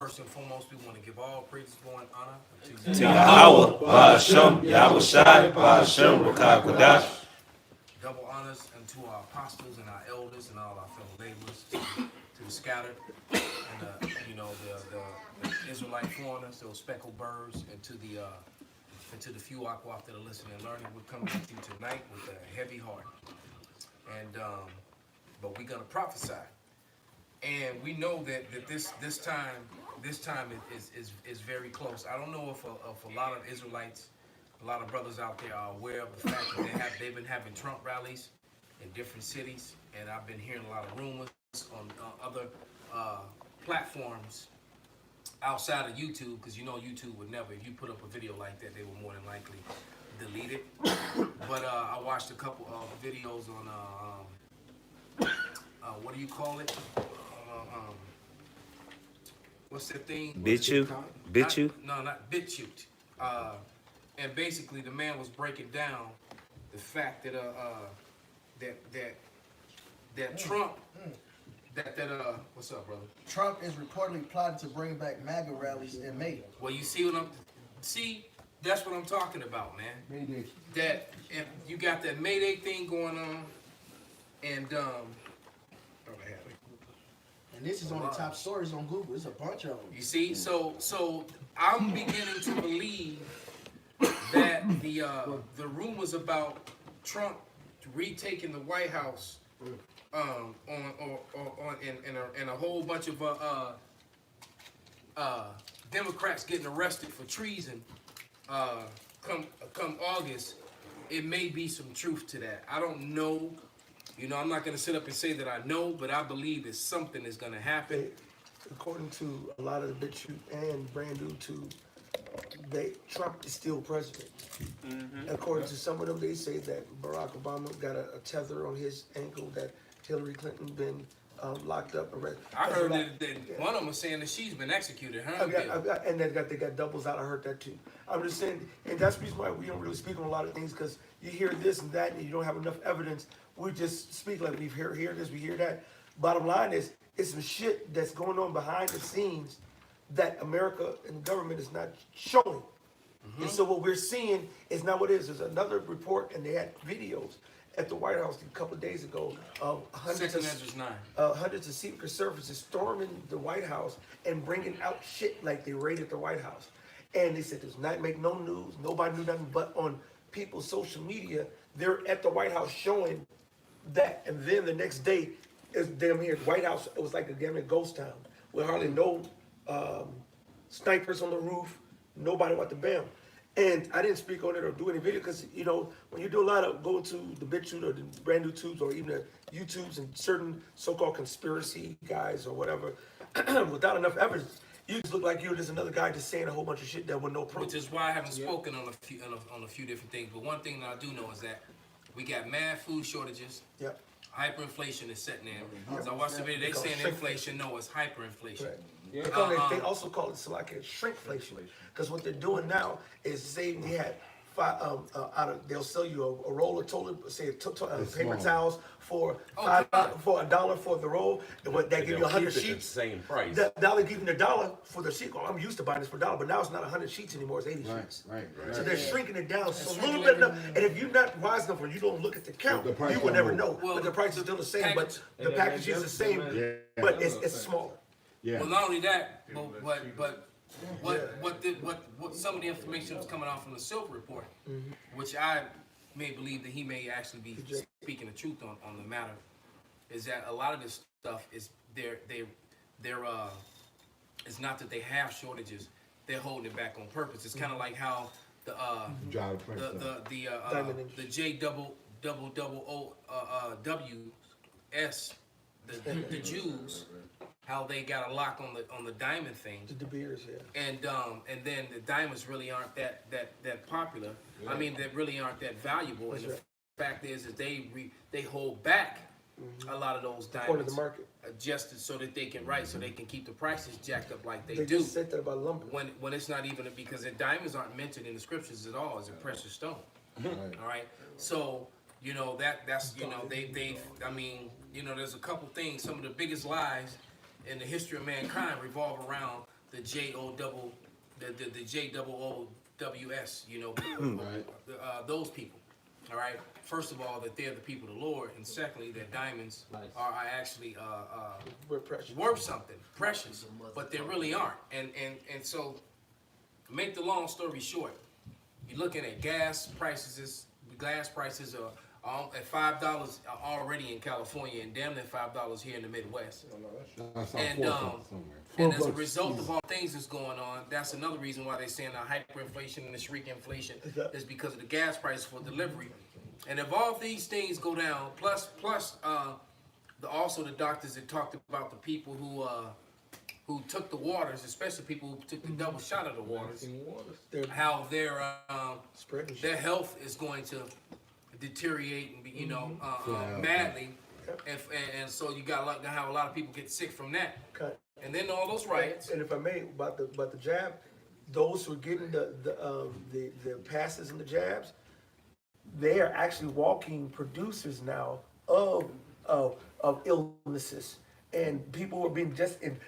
First and foremost, we want to give all praises, glory, and honor to Yahweh, Ba'ashem, Yahweh Shai, Ba'ashem, Rakakwadash. double honors unto our apostles and our elders and all our fellow laborers, to the scattered, and the Israelite foreigners, those speckled birds, and to the few Akwaf that are listening and learning. We're coming to you tonight with a heavy heart, and but we're gonna prophesy, and we know that this time is very close. I don't know if a lot of Israelites, a lot of brothers out there are aware of the fact that they've been having Trump rallies in different cities, and I've been hearing a lot of rumors on other platforms outside of YouTube, because YouTube would never, if you put up a video like that, they would more than likely delete it. But I watched a couple of videos on what do you call it? What's that thing? BitChute? No, not BitChute. And basically, the man was breaking down the fact that that Trump, what's up, brother? Trump is reportedly plotting to bring back MAGA rallies in May. Well, you see that's what I'm talking about, man. Mayday. That if you got that Mayday thing going on, and And this is on the top stories on Google. There's a bunch of them. you see, so I'm beginning to believe that the rumors about Trump retaking the White House, and a whole bunch of Democrats getting arrested for treason, come August, it may be some truth to that. I don't know. I'm not going to sit up and say that I know, but I believe that something is going to happen. According to a lot of the BitChute and brand new tube, Trump is still president. Mm-hmm. According to some of them, they say that Barack Obama got a tether on his ankle, that Hillary Clinton been locked up. I heard that one of them was saying that she's been executed. And they got doubles out. I heard that too. I'm just saying, and that's the reason why we don't really speak on a lot of things, because you hear this and that, and you don't have enough evidence. We just speak like we hear this, we hear that. Bottom line is, it's some shit that's going on behind the scenes that America and the government is not showing. Mm-hmm. And so what we're seeing is not what it is. There's another report, and they had videos at the White House a couple of days ago of hundreds of Secret Services storming the White House and bringing out shit like they raided the White House. And they said, does not make no news. Nobody knew nothing, but on people's social media, they're at the White House showing that. And then the next day, it's damn near White House. It was like a damn near ghost town with hardly no snipers on the roof. Nobody went to bam. And I didn't speak on it or do any video because, when you do a lot of go to the BitChute or the brand new tubes or even the YouTubes and certain so-called conspiracy guys or whatever, without enough evidence, you just look like you're just another guy just saying a whole bunch of shit that with no proof. Which is why I haven't spoken on a few different things. But one thing that I do know is that we got mad food shortages. Yep. Hyperinflation is setting in. As I watched the video, they saying inflation. No, it's hyperinflation. Right. Yeah. They also call it like a shrinkflation, because what they're doing now is saying they had they'll sell you a roll of toilet, say paper towels for $1 for the roll, and what that give you 100 sheets. Same price. Dollar giving $1 for the sheet. I'm used to buying this for $1, but now it's not 100 sheets anymore. It's 80 sheets. Right. So they're shrinking it down so a little bit enough. And if you're not wise enough or you don't look at the count, you will never know. Well, but the price is still the same, but the package is the same, but it's smaller. Yeah. Well, not only that, but what some of the information that's coming out from the Silver Report, which I may believe that he may actually be speaking the truth on the matter, is that a lot of this stuff is it's not that they have shortages, they're holding it back on purpose. It's kind of like how the JWS, the Jews, how they got a lock on the diamond thing. The De Beers, yeah. And then the diamonds really aren't that popular. Yeah. I mean, they really aren't that valuable. That's and the fact is that they hold back a lot of those diamonds. According to the market. Just so that they can so they can keep the prices jacked up like they do. They just said that about lumber. When it's not even because the diamonds aren't mentioned in the scriptures at all as a precious stone. Right. All right. So that's there's a couple things. Some of the biggest lies in the history of mankind revolve around the JOOWS, you know, those people. All right. First of all, that they're the people of the Lord, and secondly, that diamonds are actually worth something, precious, but they really aren't. And so, make the long story short, you're looking at gas prices. Gas prices are at $5 already in California, and damn near $5 here in the Midwest. And as a result of all things that's going on, that's another reason why they're saying the hyperinflation and the shrinkflation is because of the gas price for delivery. And if all these things go down, plus also the doctors that talked about the people who took the waters, especially people who took the double shot of the waters, how their health is going to deteriorate and be, madly, and so you got to have a lot of people get sick from that. Okay. And then all those riots. And if I may, about the jab, those who are getting the passes and the jabs, they are actually walking producers now of illnesses. And people are being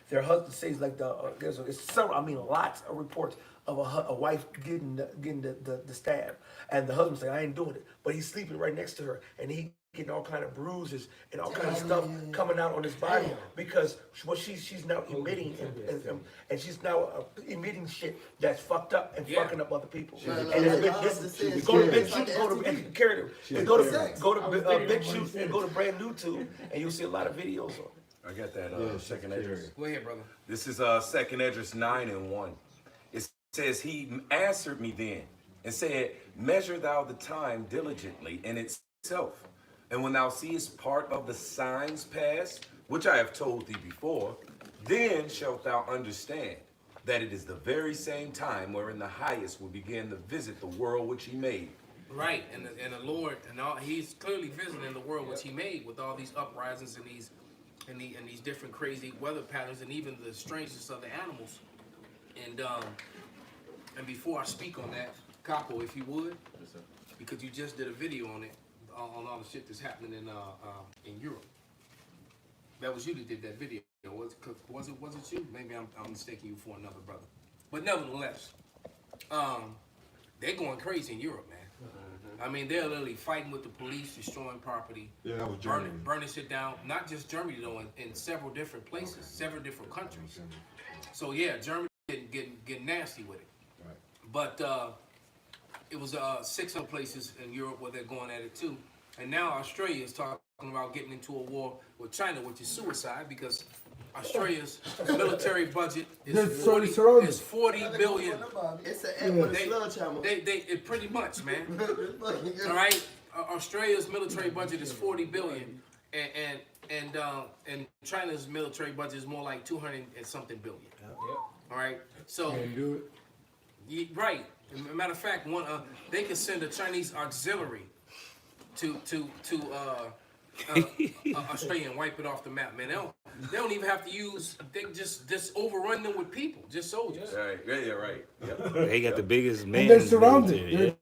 their husband says like lots of reports of a wife getting the stab, and the husband saying I ain't doing it, but he's sleeping right next to her, and he getting all kind of bruises and all kind of stuff coming out on his body because what she's now emitting and she's now emitting shit that's fucked up and fucking up other people. And go to Big Shoot and go to Brand New Tube, and you'll see a lot of videos on it. I got that second address. Go ahead, brother. This is second address 9 and 1. It says, he answered me then and said, measure thou the time diligently in itself. And when thou seest part of the signs pass, which I have told thee before, then shalt thou understand that it is the very same time wherein the highest will begin to visit the world which he made. Right, and the Lord, he's clearly visiting the world which he made with all these uprisings and these different crazy weather patterns and even the strangeness of the animals. And before I speak on that, Capo, if you would, because you just did a video on it, on all the shit that's happening in Europe. That was you that did that video. Was it you? Maybe I'm mistaking you for another brother. But nevertheless, they're going crazy in Europe, man. I mean, they're literally fighting with the police, destroying property, burning shit down. Not just Germany though, in several different places, several different countries. So yeah, Germany getting nasty with it. Right. But it was 6 other places in Europe where they're going at it too. And now Australia is talking about getting into a war with China, which is suicide because Australia's military budget is 40 billion. It's an Edward sledgehammer. It pretty much, man. All right, Australia's military budget is 40 billion, and China's military budget is more like 200 and something billion. All right, so right. As a matter of fact, they can send a Chinese auxiliary to Australia and wipe it off the map, man. They don't even have to use. They just overrun them with people, just soldiers. Right. Yeah. Right. Yep. They got the biggest man. And they're surrounded.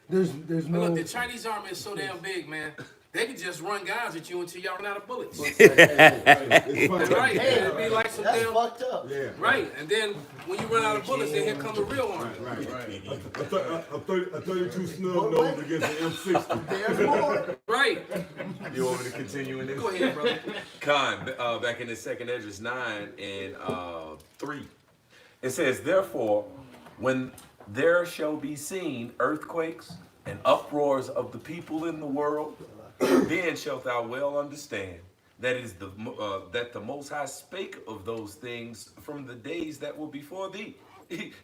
There's no. Look, the Chinese army is so damn big, man. They can just run guys at you until y'all run out of bullets. Right? It'd be like some damn fucked up. Yeah. Right, and then when you run out of bullets, then here come the real army. Right. A 32 snub nose against an M60. Right. You want me to continue in this? Go ahead, brother. Khan, back in the second address 9 and 3. It says, therefore, when there shall be seen earthquakes and uproars of the people in the world, then shalt thou well understand that is that the Most High spake of those things from the days that were before thee,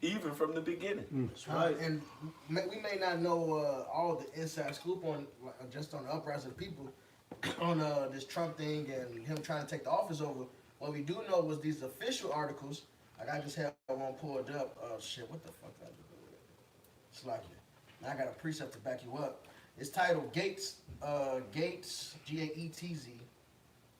even from the beginning. That's right. And we may not know all the inside scoop on just on the uprising of people on this Trump thing and him trying to take the office over. What we do know was these official articles. Like I just have one pulled up. Shit, what the fuck did I do with it? It's like I got a precept to back you up. It's titled Gates, Gaetz,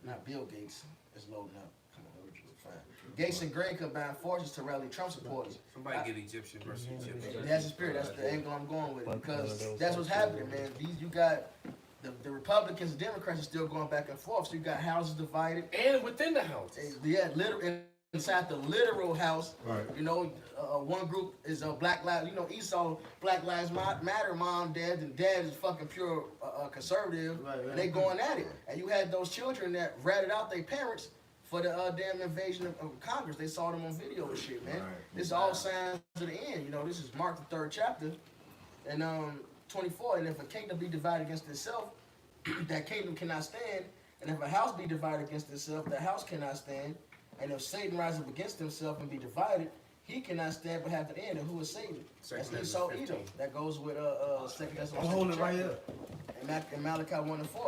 not Bill Gates. It's loading up. Come on, we're fine. Gates and Gray combine forces to rally Trump supporters. Somebody get Egyptian versus Egyptian. That's the spirit. That's the angle I'm going with it because that's what's happening, man. You got the Republicans and Democrats are still going back and forth. So you got houses divided. And within the house. Yeah, literally. inside the literal house. Right. You know, one group is Black Lives. You know, Esau, Black Lives Matter, mom, dad, and dad is fucking pure conservative. Right. And they going at it, and you had those children that ratted out their parents for the damn invasion of Congress. They saw them on video and shit, man. Right. This is all signs of the end. You know, this is Mark the 3rd chapter, and 24. And if a kingdom be divided against itself, that kingdom cannot stand. And if a house be divided against itself, that house cannot stand. And if Satan rise up against himself and be divided, he cannot stand but have the end. And who is Satan? That's Esau, Edom. That goes with 2 Thessalonians. I'm holding it right here. And Malachi 1 and 4.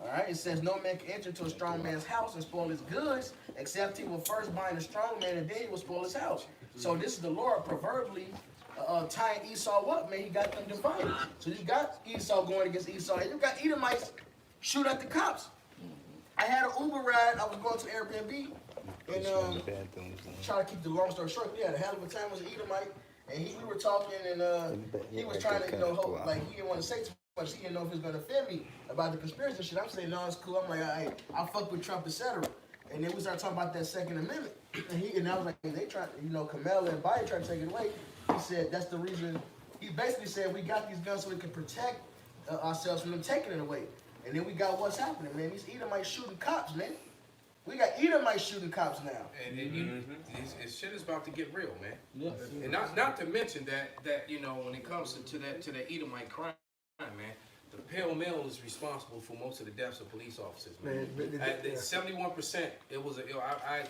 All right, it says no man can enter into a strong man's house and spoil his goods, except he will first bind the strong man and then he will spoil his house. So this is the Lord proverbially tying Esau up, man. He got them divided. So you got Esau going against Esau, and you got Edomites shoot at the cops. I had an Uber ride. I was going to Airbnb, and trying to keep the long story short, we had a hell of a time. It was an Edomite, and we were talking, and he was trying to, you know, hope, like he didn't want to say too much. He didn't know if he was going to offend me about the conspiracy shit. I'm saying, no, it's cool. I'm like, I fuck with Trump, etc. And then we started talking about that Second Amendment, and I was like, they tried, you know, Kamala and Biden tried to take it away. He said that's the reason. He basically said we got these guns so we can protect ourselves from them taking it away. And then we got what's happening, man. These Edomites shooting cops, man. We got Edomites shooting cops now. And shit is about to get real, man. Yeah. And not to mention that you know, when it comes to that Edomite crime, man, the Pale Male is responsible for most of the deaths of police officers, man. 71%. It was I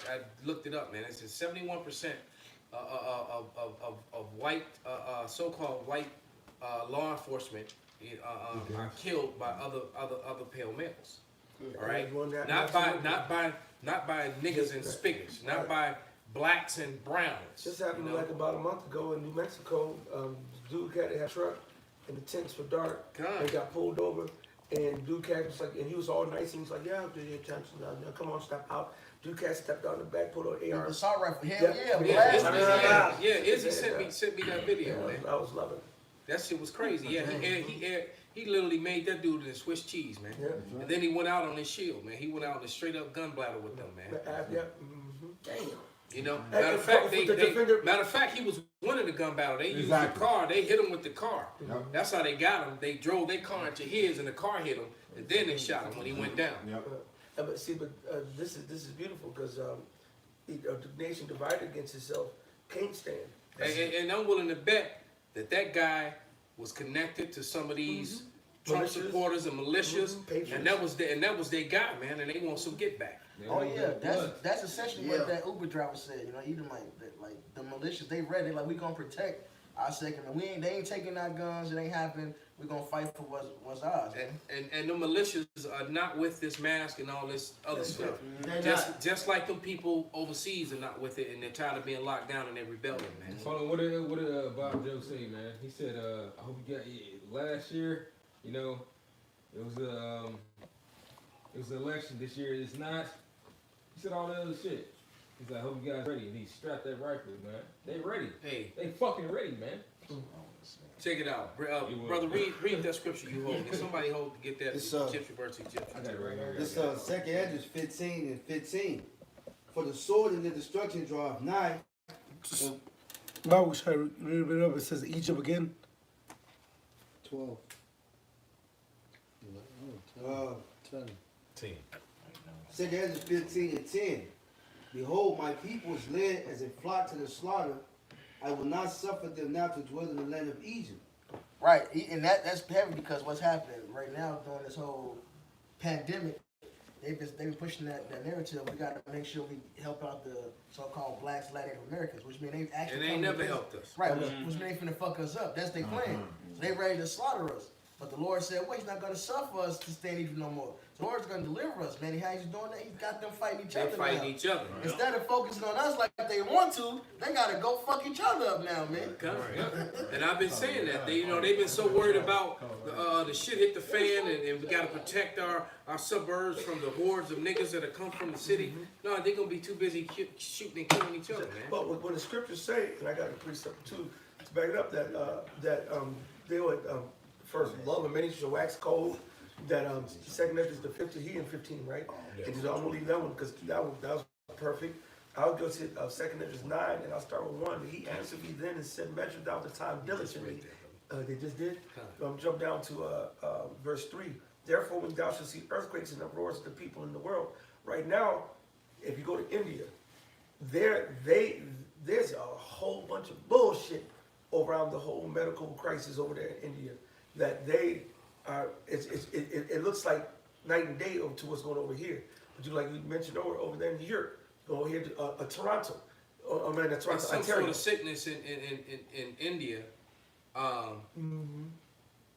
looked it up, man. It's 71% of white so-called white law enforcement are killed by other pale males. All right, not by niggas and spiggers, not by blacks and browns. Just happened, you know? Like about a month ago in New Mexico. Dude had a truck and the tints were dark. And got pulled over, and dude cat was like, and he was all nice, and he's like, yeah, I'll do your attention. Now, come on, step out. Dude cat stepped out in the back, pulled on AR. The assault rifle, Izzy sent me that video, man. I was loving it. That shit was crazy. Yeah, he literally made that dude in Swiss cheese, man. Yeah, right. And then he went out on his shield, man. He went out in a straight up gun blather with them, man. Damn. You know, matter of fact, he was winning the gun battle. They used the car. They hit him with the car. Yep. That's how they got him. They drove their car into his, and the car hit him, and then they shot him when he went down. Yep. But see, this is beautiful because the nation divided against itself can't stand. And I'm willing to bet that guy was connected to some of these Trump supporters and militias, and that was their guy, man, and they want some get back. Oh yeah, that's essentially what that Uber driver said. You know, even like the militias, they read it like we gonna protect our second. They ain't taking our guns. It ain't happening. We gonna fight for what's ours. And the militias are not with this mask and all this other stuff. Just like them people overseas are not with it, and they're tired of being locked down and they're rebelling, man. Hold on, what did Bob Joe say, man? He said, I hope you got last year. You know, it was an election. This year it's not. He said all the other shit. He's like, I hope you guys ready. And he strapped that rifle, man. They ready. Hey, they fucking ready, man. Check it out, brother. Read that scripture you hold. If somebody get that Egyptian verse Egyptian. I got it right here. This 2nd Ezra 15 and 15. For the sword and the destruction draweth nigh. Now we should read it up. It says Egypt again. 12. 10. 2nd Ezra 15 and 10. Behold, my people is led as a flock to the slaughter. I will not suffer them now to dwell in the land of Egypt. Right, and that's heavy because what's happening right now during this whole pandemic, they've been pushing that narrative. We got to make sure we help out the so-called blacks, Latin Americans, which mean they actually. And they never helped us. Right, which mean they finna fuck us up. That's their plan. So they ready to slaughter us. But the Lord said, well, he's not going to suffer us to stand even no more. The Lord's going to deliver us, man. How he's doing that? He's got them fighting each other. They're fighting each other. Instead of focusing on us like they want to, they got to go fuck each other up now, man. And I've been saying that. They've been so worried about the shit hit the fan and we got to protect our suburbs from the hordes of niggas that have come from the city. No, they're going to be too busy shooting and killing each other, man. But when the scriptures say, and I got a precept too, to back it up, that they would... First, love and many shall wax cold. That 2nd Ezra is the 15, he in 15, right? Yeah. And I'm gonna leave that one because that was perfect. I'll go to 2nd Ezra 9, and I'll start with 1. He answered me then and said, measure thou the time diligently. They just did? Jump down to verse 3. Therefore, when thou shalt see earthquakes and uproars of the people in the world, right now, if you go to India, there's a whole bunch of bullshit around the whole medical crisis over there in India. That they are, it looks like night and day over to what's going on over here. But you like you mentioned over there in Europe, over here to Toronto, Toronto, It's some Ontario. sort of sickness in India,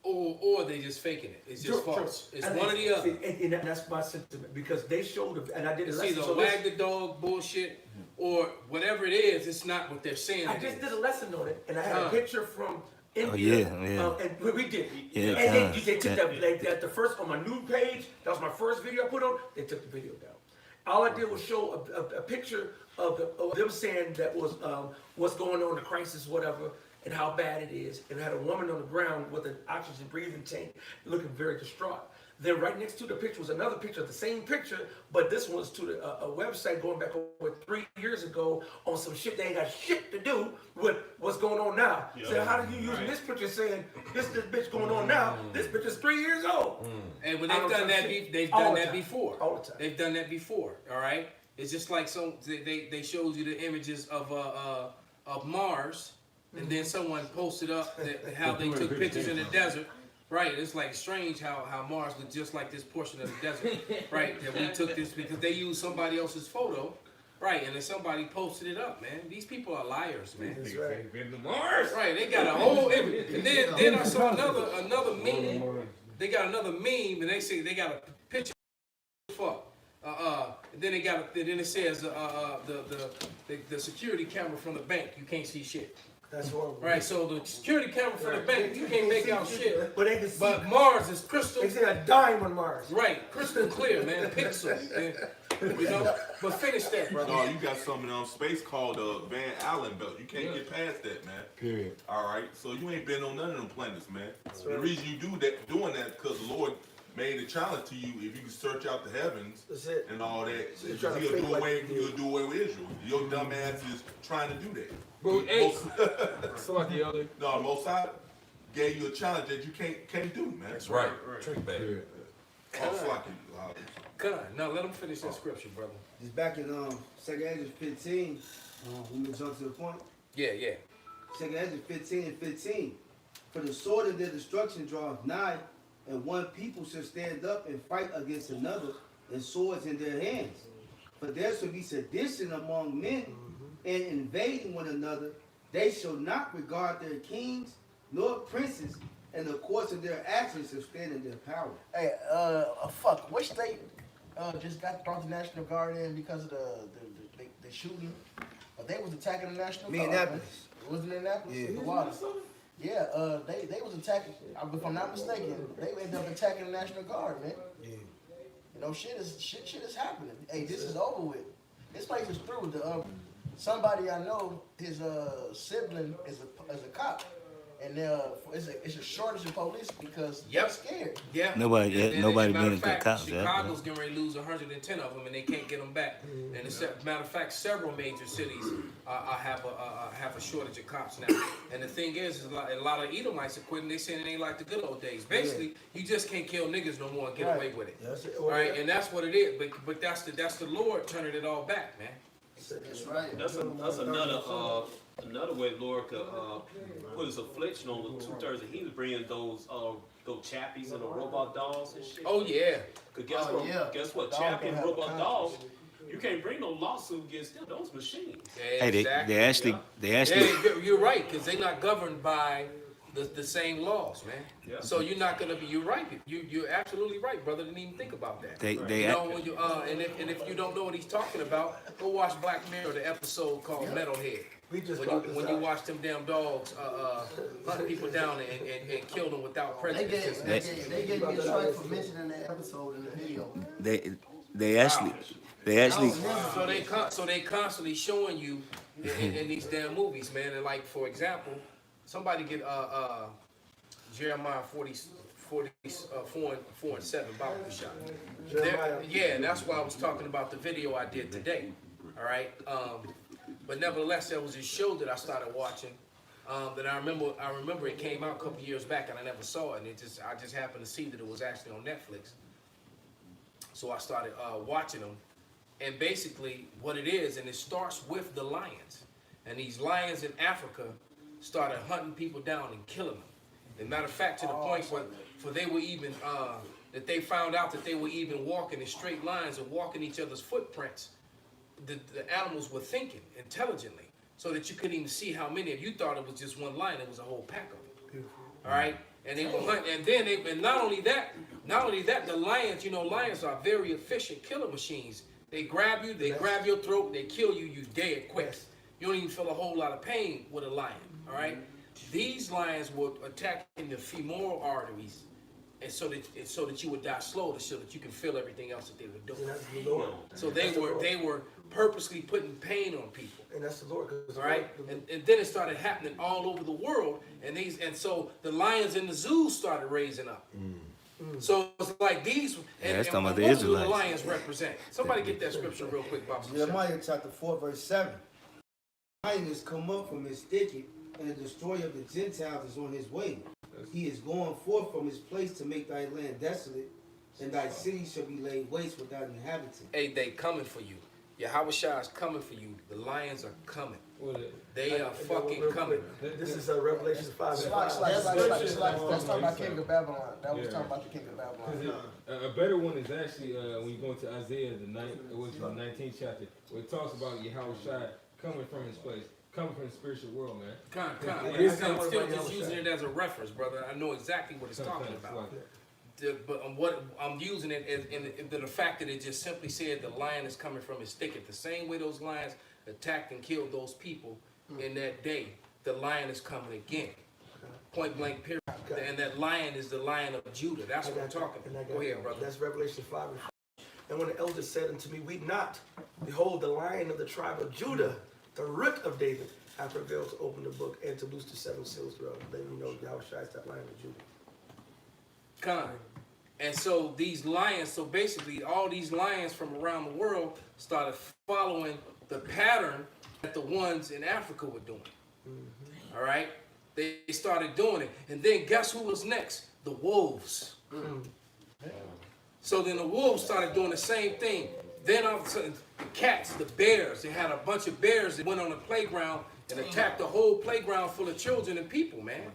or they just faking it. It's just false. It's And one or the other. And that's my sentiment because they showed, and I did a It's lesson. either So wag the dog bullshit or whatever it is. It's not what they're saying. I it just is. did a lesson on it, and I had a picture from India. Oh, yeah. And we did. Yeah, And they took that the first on my new page. That was my first video I put on. They took the video down. All I did was show a picture of them saying that was what's going on, the crisis, whatever, and how bad it is. And had a woman on the ground with an oxygen breathing tank, looking very distraught. Then right next to the picture was another picture, the same picture, but this one was to a website going back over 3 years ago on some shit they ain't got shit to do with what's going on now. So how do you use this picture saying this bitch going on now? This bitch is 3 years old. And when they've done that, they've All done the that time. before. All the time. They've done that before. All right. It's just like they showed you the images of Mars, and then someone posted up how they took pictures in the desert. Right, it's like strange how Mars looked just like this portion of the desert, right? That we took this because they used somebody else's photo, right? And then somebody posted it up, man. These people are liars, man. That's right. Been to Mars. Right, they got a whole image. And then I saw another meme. They got another meme, and they say they got a picture. Fuck. And then then it says the security camera from the bank. You can't see shit. That's horrible. Right, so the security camera from the bank, you can't make out shit. But they can see. But Mars is crystal. They see a dime on Mars. Right, crystal clear, man. Pixel. And, you know, but finish that, brother. No, you got something on space called Van Allen belt. You can't get past that, man. Period. All right, so you ain't been on none of them planets, man. The reason you doing that, because the Lord made a challenge to you. If you can search out the heavens That's it. and all that, So you're trying to he'll fake do like away. you do. He'll do away with Israel. Your dumb ass is trying to do that. Bro, hey, so like the other. No, Most High gave you a challenge that you can't do, man. That's right. Trick bag. Also, like Come on, now let them finish that scripture, brother. Just back in 2nd Ezra 15, when we jump to the point. Yeah. 2nd Ezra 15 and 15. For the sword of their destruction draweth nigh, and one people shall stand up and fight against another, and swords in their hands. For there shall be sedition among men, and invading one another. They shall not regard their kings nor princes, and the course of their actions shall stand in their power. Hey, fuck, which state just brought the National Guard in because of the shooting? But they was attacking the National Guard. Minneapolis. It was in Minneapolis? Yeah. The water. Yeah, they was attacking, if I'm not mistaken, they ended up attacking the National Guard, man. Yeah. You know, shit is happening. Hey, this is over with. This place is through. Somebody I know, his sibling is a cop, and it's a shortage of police because they're scared. Yeah. Nobody Matter being a of fact, good cop, yeah. Chicago's getting ready to lose 110 of them, and they can't get them back. And matter of fact, several major cities have a shortage of cops now. And the thing is a lot of Edomites are quitting. They saying it ain't like the good old days. Basically, you just can't kill niggas no more and get away with it. That's it. All right, and that's what it is. But that's the Lord turning it all back, man. That's right. That's another way the Lord could put his affliction on the 2/3 of heathens, bringing those chappies and the robot dolls and shit. Oh yeah. Cause guess Oh, what? yeah. Guess what? Dog Chappie and can have robot conscience. dolls, you can't bring no lawsuit against them. Those machines. Hey, Exactly. they actually Yeah, you're right, because they're not governed by the same laws, man. Yeah. So you're not gonna be. You're right. You're absolutely right, brother. Didn't even think about that. they You know, when you and if you don't know what he's talking about, go watch Black Mirror, the episode called Metalhead. We just When you watch them damn dogs hunt people down and kill them without They prejudice. gave me a strike for mentioning that episode in the video. they actually So they constantly showing you in these damn movies, man. And like for example, somebody get Jeremiah 4 and 7 Bible shot. Jeremiah. Yeah, and that's why I was talking about the video I did today. All right. But nevertheless, there was this show that I started watching. That I remember it came out a couple years back, and I never saw it. And I just happened to see that it was actually on Netflix. So I started watching them. And basically, what it is, and it starts with the lions. And these lions in Africa started hunting people down and killing them. As a matter of fact, to the point where they were even, that they found out that they were even walking in straight lines and walking each other's footprints. The animals were thinking intelligently, so that you couldn't even see how many of you thought it was just one lion, it was a whole pack of them. All right? And they were hunting, and then and not only that, the lions, lions are very efficient killer machines. They grab you, they grab your throat, they kill you, you dead quick. You don't even feel a whole lot of pain with a lion, all right? These lions were attacking the femoral arteries, and so that you would die slow, so that you can feel everything else that they were doing. So they were purposely putting pain on people. And that's the Lord. All right, and then it started happening all over the world, and so the lions in the zoos started raising up. So it's like these, and that's what talking about the do the Israelites. lions represent? Somebody get that scripture real quick, Bob. Jeremiah chapter 4, verse 7. The lion is come up from his thicket, and the destroyer of the Gentiles is on his way. He is going forth from his place to make thy land desolate, and thy city shall be laid waste without inhabitant. Hey, they coming for you. Yahweh Shah is coming for you. The lions are coming. They are fucking coming. This is Revelation 5. That's talking about King of Babylon. That was talking about the King of Babylon. A better one is actually when you go into Isaiah, the 19th chapter, where it talks about Yahweh Shai coming from his place, coming from the spiritual world, man. I'm still just using it as a reference, brother. I know exactly what it's talking about. But what I'm using it in the fact that it just simply said the lion is coming from his thicket. The same way those lions attacked and killed those people in that day, the lion is coming again. Point blank, period. And that lion is the Lion of Judah. That's what I'm talking about. Go ahead, brother. That's Revelation 5. And when the elders said unto me, weep not, behold, the Lion of the tribe of Judah, the Root of David, hath prevailed to open the book and to loose the 7 seals thereof. Letting you know Yahweh Shai is that Lion of Judah. And so these lions, so basically all these lions from around the world started following the pattern that the ones in Africa were doing. All right? They started doing it. And then guess who was next? The wolves. So then the wolves started doing the same thing. Then all of a sudden, the cats, the bears, they had a bunch of bears that went on the playground and attacked the whole playground full of children and people, man.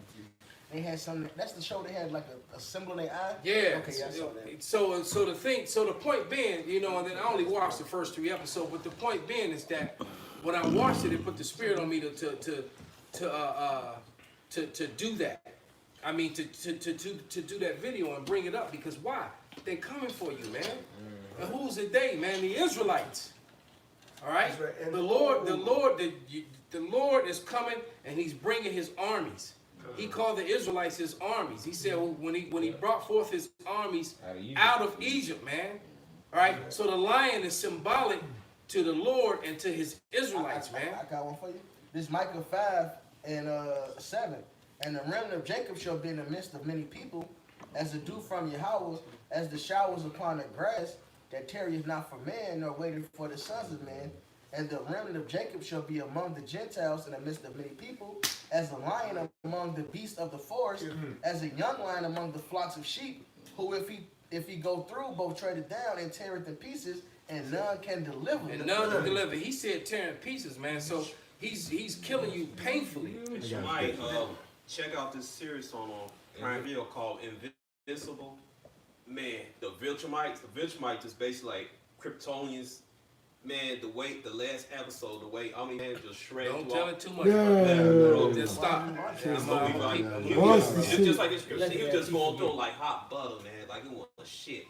They had some. That's the show. They had like a symbol in their eye. Yeah. Okay, yeah, I saw that. So the point being, and then I only watched the first 3 episodes, but the point being is that when I watched it put the spirit on me to do that. I mean, to do that video and bring it up, because why? They're coming for you, man. And who's the they, man? The Israelites. All right. Right. The Lord is coming, and He's bringing His armies. He called the Israelites His armies. He said when he brought forth His armies out of Egypt, man. All right. So the lion is symbolic to the Lord and to His Israelites, man. I got one for you. This Micah 5 and 7. And the remnant of Jacob shall be in the midst of many people, as the dew from Yahweh, as the showers upon the grass, that tarrieth not for man, nor waiteth for the sons of men. And the remnant of Jacob shall be among the Gentiles in the midst of many people, as a lion among the beasts of the forest, as a young lion among the flocks of sheep, who if he go through, both tread it down and tear it in pieces, and none can deliver. And none can deliver. He said tear in pieces, man. So he's killing you painfully. Somebody check out this series on Prime Video called Invincible. Man, the Viltrumites is basically like Kryptonians. Man, the last episode, man just shredded. Don't tell it too much. Yeah. Just stop. It's just like this. He was just going through like hot butter, man. Like it was shit,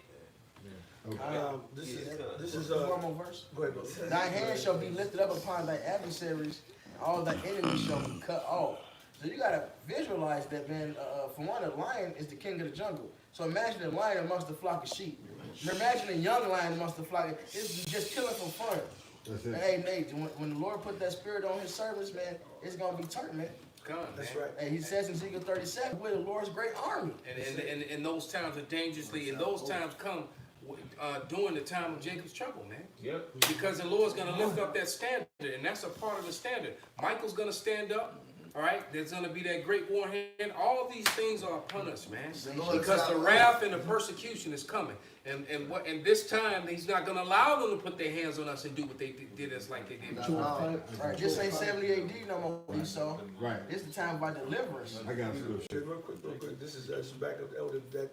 man. This is one more verse. Go ahead, brother. Thy hand shall be lifted up upon thy adversaries, and all thy enemies shall be cut off. So you gotta visualize that, man. For one, a lion is the king of the jungle. So imagine a lion amongst the flock of sheep. Imagine a young lion amongst the flock. It's just killing for fun. And hey, when the Lord put that spirit on His servants, man, it's gonna be turned, man. That's right. And He says in Ezekiel 37, we're the Lord's great army. And those times are dangerously, and those times come during the time of Jacob's trouble, man. Yep. Because the Lord's gonna lift up that standard, and that's a part of the standard. Michael's gonna stand up. All right, there's gonna be that great war hand. All of these things are upon us, man, because the wrath and the persecution is coming. And this time he's not gonna allow them to put their hands on us and do what they did us like they did. Right, this ain't 70 AD no more, Esau. Right. It's the time of our deliverance. I got you. Real quick. This is back up the elder that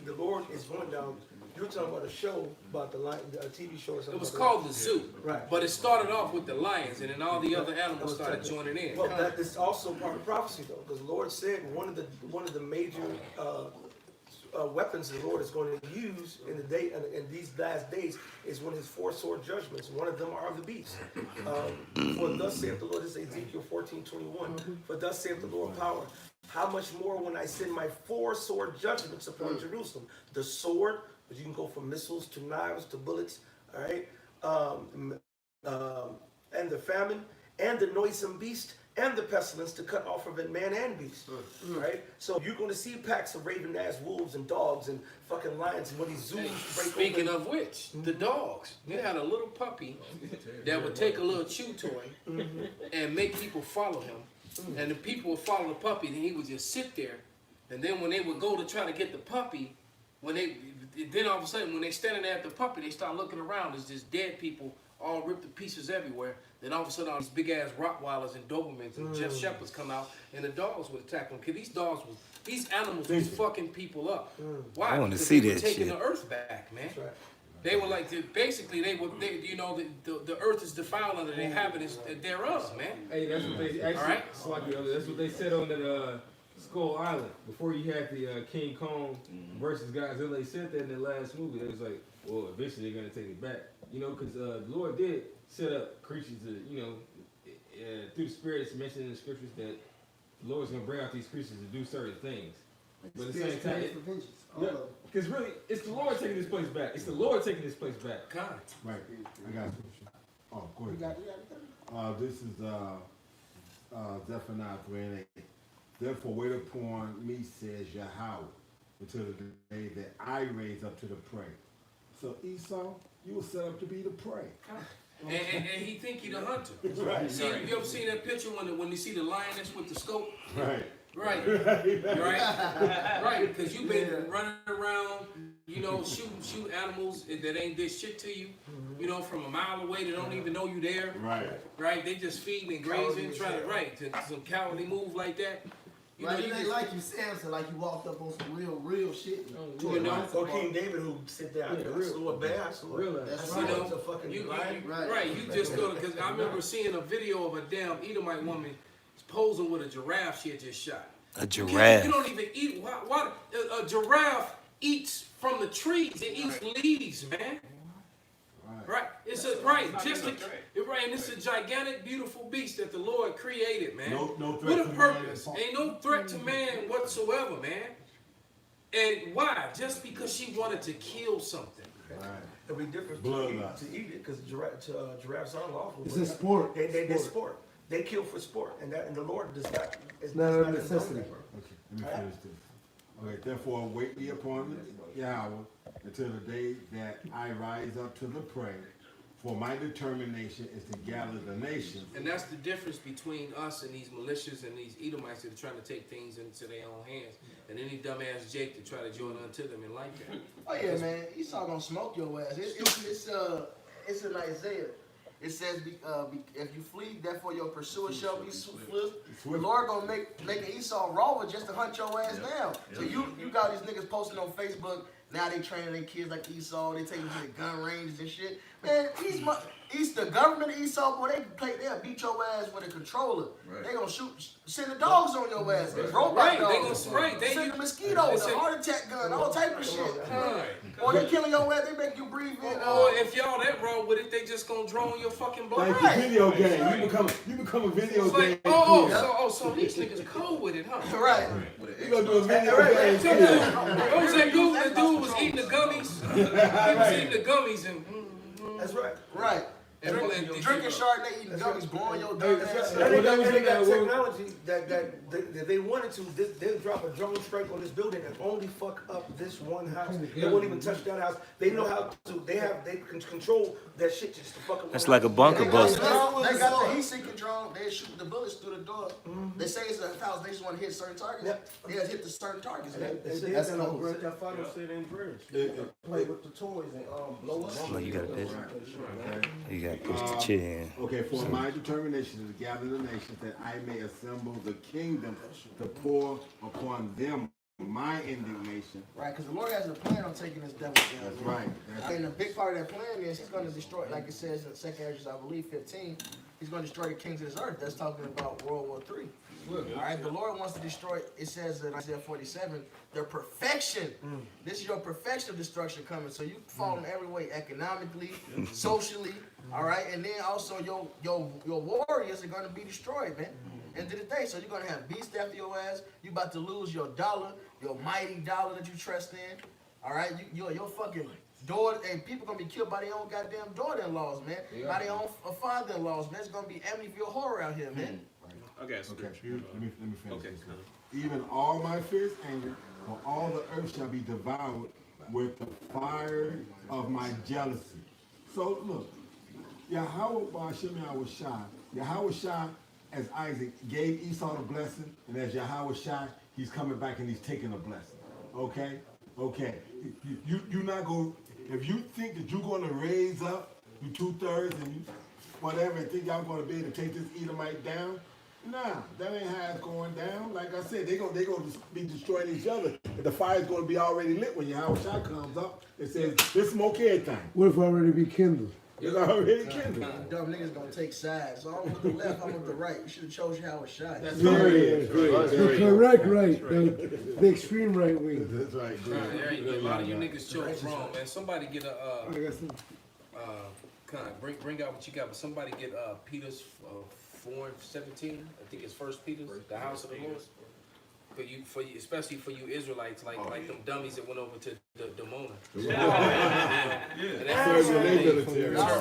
the Lord is going down. You were talking about a show about the lion, a TV show or something. It was called The Zoo, Right. but it started off with the lions, and then all the other animals started joining in. Well, that is also part of prophecy, though, because the Lord said one of the major weapons the Lord is going to use in these last days is one of his four sword judgments. One of them are the beasts. For thus saith the Lord, this is Ezekiel 14:21. For thus saith the Lord power. How much more when I send my four sword judgments upon Jerusalem? The sword, which you can go from missiles to knives to bullets, all right, and the famine, and the noisome beast, and the pestilence to cut off of it man and beast, right? So you're going to see packs of raven-ass wolves and dogs and fucking lions and when these zoos break Speaking open. of which, the dogs, they had a little puppy that would take a little chew toy and make people follow him. And the people would follow the puppy, and he would just sit there. And then when they would go to try to get the puppy, then all of a sudden, when they standing there at the puppy, they start looking around. There's just dead people all ripped to pieces everywhere. Then all of a sudden, all these big-ass Rottweilers and Dobermans and Jeff Shepherds come out, and the dogs would attack them. Because these animals was fucking people up. Why? I wanna Because see they were that taking shit. the earth back, man. That's right. They were like, basically, the earth is defiled under the inhabitants thereof, man. Hey, that's what they actually. All right. That's what they said on that Skull Island before you had the King Kong versus Godzilla. They said that in the last movie. They was like, well, eventually they're gonna take it back, because the Lord did set up creatures to, through the spirits mentioned in the scriptures that the Lord's gonna bring out these creatures to do certain things. But at the same time, because really, it's the Lord taking this place back. It's the Lord taking this place back. God. Right. I got you. Oh, go ahead. This is Zephaniah 3:8. Therefore wait upon me, says Yahweh, until the day that I raise up to the prey. So Esau, you were set up to be the prey. And he think he the hunter. Right. You ever seen that picture when you see the lioness with the scope? Right. Right. Right. Because you've been running around, shooting animals that ain't did shit to you, from a mile away. They don't even know you there. Right. They just feeding and grazing, trying to some cowardly move like that. Like you Samson, like you walked up on some real shit. Or King David who sit there, I slew a bear, I slew a That's right. right. It's a fucking lion. Right. You just go to, because I remember seeing a video of a damn Edomite woman posing with a giraffe she had just shot. A giraffe. You don't even eat. Why a giraffe eats from the trees. It eats leaves, man. Right. It's and it's a gigantic, beautiful beast that the Lord created, man. No threat with a to purpose. man. Ain't no threat to man whatsoever, man. And why? Just because she wanted to kill something. It'll be different Bloodlust. to eat it because giraffes aren't lawful. It's a sport. They sport. They kill for sport, and the Lord does not. It's not a necessity. Okay, let me finish this. Okay, therefore wait ye upon Yahweh until the day that I rise up to the prey. For my determination is to gather the nations. And that's the difference between us and these militias and these Edomites that are trying to take things into their own hands. And any dumbass Jake to try to join unto them and like that. Oh yeah, man, Esau gonna smoke your ass. It's in Isaiah. It says, if you flee, therefore your pursuer shall be swift. The Lord gonna make an Esau rover just to hunt your ass down. So you got these niggas posting on Facebook. Now they training their kids like Esau. They take them to the gun ranges and shit. Man, he's the government Esau, boy. They'll beat your ass with a controller. They gonna send the dogs on your ass. Robot dogs. They send the mosquito, the heart attack gun, all type of shit. Or they killing your ass. They make you breathe in. Or if y'all that wrong with it, they just gonna draw on your fucking blood. Like the video game. You become a video It's game. like, so these niggas cold with it, huh? Right. You gonna do a video game. What was that dude? The dude was eating the gummies. He was eating the gummies and. That's right. Right. Drinking Chardonnay, eating gummies, blowing your dumb ass. And they got technology that they wanted to. They'll drop a drone strike on this building and only fuck up this one house. They won't even touch that house. They know how to. They can control that shit just to fuck up. That's like a bunker bust. They got the heat-seeking drone. They shoot the bullets through the door. They say it's a house. They just want to hit certain targets. They just hit the certain targets, man. That's how Grand Theft Auto said in bridge. Play with the toys and blow up. Well, you gotta piss. You gotta push the chair in. Okay, for my determination is to gather the nations that I may assemble the kingdom to pour upon them my indignation. Right, because the Lord has a plan on taking this devil down. That's right. And a big part of that plan is he's going to destroy, like it says in 2 Ezra, I believe, 15, he's going to destroy the kings of this earth. That's talking about World War III. All right, the Lord wants to destroy, it says in Isaiah 47, their perfection. This is your perfection of destruction coming. So you fall in every way, economically, socially, all right? And then also your warriors are going to be destroyed, man. End of the day, so you're going to have beasts after your ass. You about to lose your dollar, your mighty dollar that you trust in. All right, your fucking daughter, and people gonna be killed by their own goddamn daughter-in-laws, man. By their own father-in-laws, man. It's gonna be Amityville horror out here, man. Okay, Okay, let me finish this one. Even all my fierce anger, for all the earth shall be devoured with the fire of my jealousy. So look, Yahweh Shai, as Isaac gave Esau the blessing, and as Yahweh Shai, he's coming back and he's taking a blessing. Okay? Okay. You're not going, if you think that you're going to raise up, you 2/3 and you whatever, and think y'all going to be able to take this Edomite down, nah, that ain't how it's going down. Like I said, they're going to be destroying each other. And the fire's going to be already lit when Yahweh Shai comes up and says, this smoke everything. What if I already be kindled? It's already kindled. Dumb niggas gonna take sides. So I'm with the left, I'm with the right. You should have chose Howard Shot. That's right. The correct right. The extreme right wing. That's right. A lot of you niggas chose wrong, man. Somebody get a bring out what you got, but somebody get Peter's 4:17. I think it's First Peter's, the house of the Lord. For you, especially for you Israelites, like them dummies that went over to the Demona.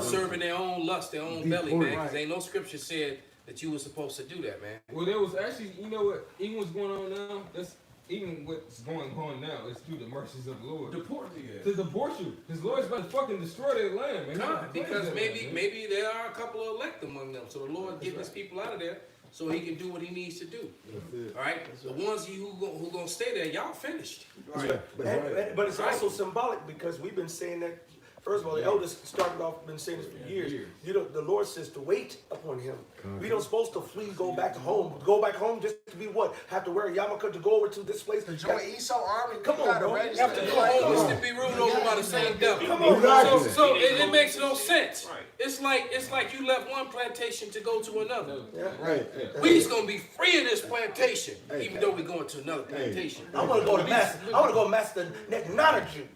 Serving their own lust, their own belly, man. Because ain't no scripture said that you were supposed to do that, man. Well, there was actually, you know what? Even what's going on now, even what's going on now is through the mercies of the Lord. Deport you. To deport you. His Lord's about to fucking destroy their land, man. God, because maybe there are a couple of elect among them. So the Lord getting his people out of there so he can do what he needs to do. All right? The ones who gonna stay there, y'all finished. Right. But it's also symbolic because we've been saying that. First of all, the elders started off, been saying this for years. You know, the Lord says to wait upon him. We don't supposed to flee, go back home. Go back home just to be what? Have to wear a yarmulke to go over to this place. To join Esau army. Come on, bro. You have to go homeless to be ruled over by the same devil. Come on, so it makes no sense. It's like you left one plantation to go to another. Right. We just gonna be free of this plantation, even though we're going to another plantation. I want to go to master Netanyahu.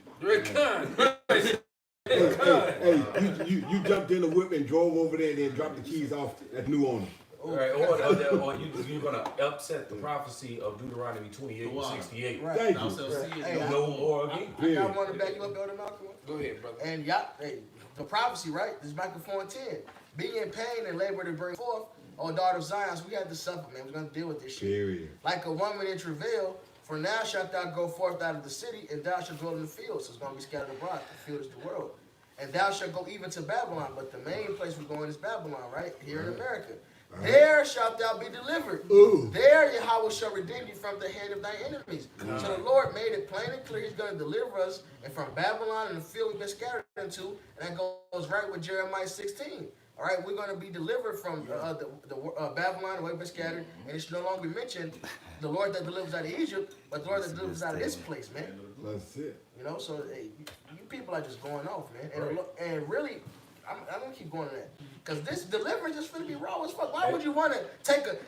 Hey, you jumped in the whip and drove over there and then dropped the keys off at new owner. Right, or you're going to upset the prophecy of Deuteronomy 28:68. Right. Thank you. Hey, No more again. I want to back you up, Elder Malcolm. Go ahead, brother. And the prophecy, right? This is Micah 4:10. Be in pain and labor to bring forth, O daughter of Zion. So we have to suffer, man. We're going to deal with this shit. Period. Like a woman in travail, for now shalt thou go forth out of the city, and thou shalt dwell in the field. So it's going to be scattered abroad. The field is the world. And thou shalt go even to Babylon. But the main place we're going is Babylon, right? Here in America. There shalt thou be delivered. There Yahweh shall redeem you from the hand of thy enemies. So the Lord made it plain and clear. He's going to deliver us and from Babylon and the field we've been scattered into. And that goes right with Jeremiah 16. All right, we're going to be delivered from Babylon, the way we've been scattered. And it should no longer be mentioned the Lord that delivers out of Egypt, but the Lord that delivers out of this place, man. That's it. You know, so hey, you people are just going off, man. And really, I'm going to keep going to that. Because this deliverance is going to be raw as fuck. Why would you want to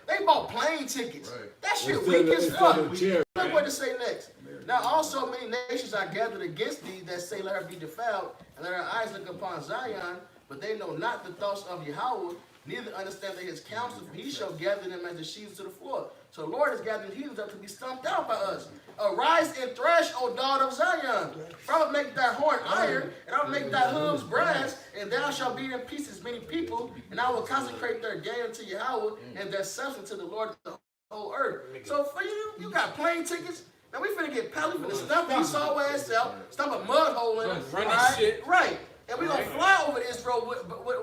they bought plane tickets. That shit weak as fuck. Look what to say next. Now also many nations are gathered against thee that say, let her be defiled, and let her eyes look upon Zion, but they know not the thoughts of Yahweh, neither understand they his counsel, for he shall gather them as the sheaves to the floor. So the Lord is gathering heathens up to be stomped out by us. Arise and thresh, O daughter of Zion. For I will make thy horn iron, and I will make thy hooves brass, and thou shalt beat in pieces many people, and I will consecrate their gain unto Yahweh, and their substance to the Lord of the whole earth. So for you, you got plane tickets. Now we finna get paddled for the stuff we saw ass out, stump a mud hole in it, right? And we gonna fly over Israel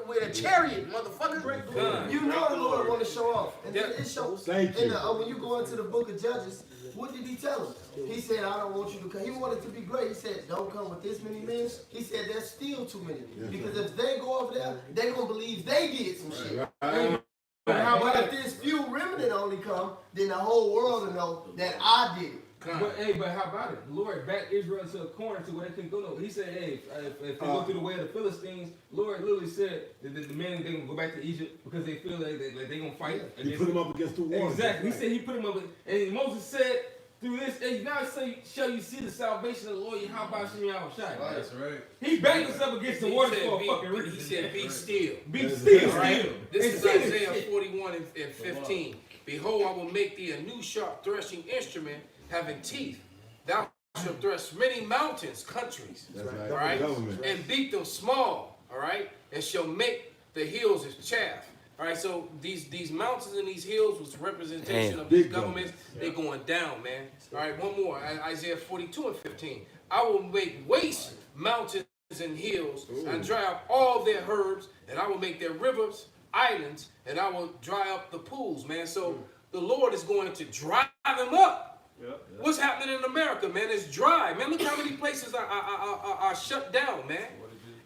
with a chariot, motherfucker. You know the Lord want to show off. And then it shows. Thank you. When you go into the book of Judges, what did he tell him? He said, I don't want you to come. He wanted to be great. He said, don't come with this many men. He said, there's still too many. Because if they go over there, they gonna believe they did some shit. But how about if this few remnant only come, then the whole world will know that I did it. But how about it? The Lord backed Israel into a corner to where they couldn't go no. He said, hey, if they go through the way of the Philistines, Lord literally said that the men they gonna go back to Egypt because they feel like they gonna fight. He put them up against the wall. Exactly. He said he put them up, and Moses said through this, hey, now shall you see the salvation of the Lord? How about Shai? That's right. He backed us up against the water for a fucking reason. He said, be still. Be still. Right? This is Isaiah 41 and 15. Behold, I will make thee a new sharp threshing instrument having teeth. Thou shalt thresh many mountains, countries, all right, and beat them small, all right, and shall make the hills as chaff. All right, so these mountains and these hills was representation of these governments. They going down, man. All right, one more. Isaiah 42 and 15. I will make waste mountains and hills and dry up all their herbs, and I will make their rivers islands, and I will dry up the pools, man. So the Lord is going to dry them up. What's happening in America, man? It's dry, man. Look how many places are shut down, man.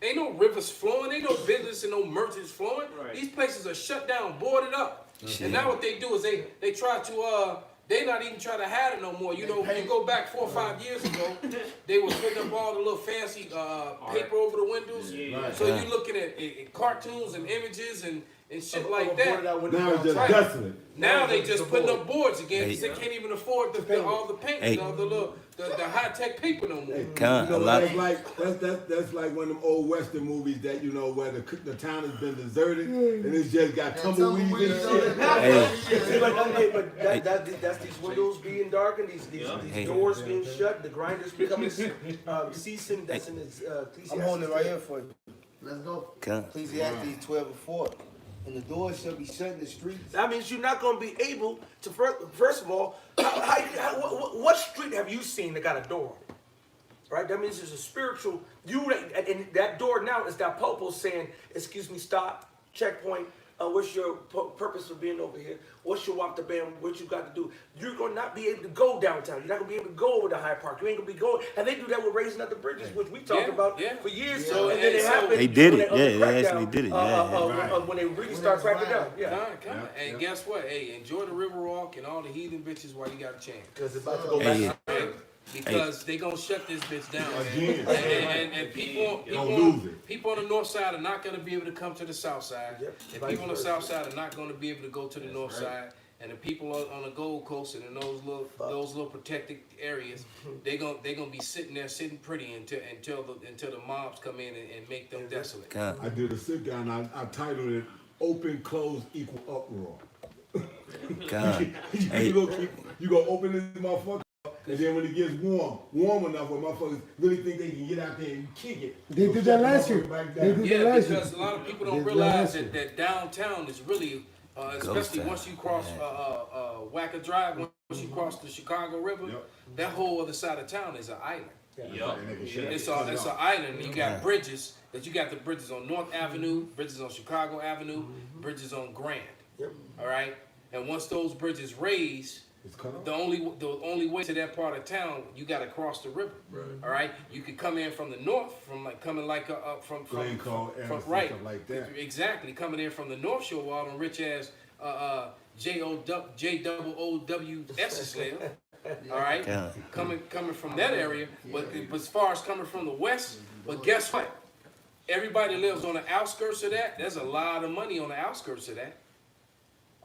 Ain't no rivers flowing, ain't no business and no merchants flowing. These places are shut down, boarded up. And now what they do is they try to they not even try to have it no more. You know, you go back 4 or 5 years ago, they were putting up all the little fancy paper over the windows. So you're looking at cartoons and images and shit like that. Now it's just desolate. Now they just putting up boards again because they can't even afford all the paint, the high-tech paper no more. That's like one of them old Western movies that, you know, where the town has been deserted and it's just got tumbleweeds and shit. But that's these windows being darkened, these doors being shut, the grinders becoming ceasing. That's in his Ecclesiastes. I'm holding it right here for you. Let's go. Come. Ecclesiastes 12:4. And the doors shall be shut in the streets. That means you're not going to be able to, first of all, what street have you seen that got a door? Right? That means there's a spiritual, and that door now is that popo saying, excuse me, stop, checkpoint, what's your purpose of being over here? What's your walk to band? What you got to do? You're going to not be able to go downtown. You're not going to be able to go over to Hyde Park. You ain't going to be going. And they do that with raising up the bridges, which we talked about for years. So, and then it happened. They did it. They actually did it. When they really start cracking down. Come on. And guess what? Hey, enjoy the Riverwalk and all the heathen bitches while you got a chance. Because it's about to go back. Because they gonna shut this bitch down, Again. and people on the north side are not gonna be able to come to the south side, and people on the south side are not gonna be able to go to the north side, and the people on the Gold Coast and in those little protected areas, they gonna be sitting pretty until the mobs come in and make them desolate. I did a sit down. I titled it "Open, Close, Equal Uproar." You gonna open this motherfucker. And then when it gets warm enough where motherfuckers really think they can get out there and kick it. They did that last year. Because a lot of people don't realize that downtown is really, especially once you cross Wacker Drive, once you cross the Chicago River, that whole other side of town is an island. It's an island. You got bridges. You got the bridges on North Avenue, bridges on Chicago Avenue, bridges on Grand. All right, and once those bridges raise, the only way to that part of town, you got to cross the river. All right, you could come in from the north, from coming from right, stuff like that. Exactly, coming in from the North Shore, all them rich ass JOOWS live. All right, coming from that area, but as far as coming from the west, but guess what? Everybody lives on the outskirts of that. There's a lot of money on the outskirts of that.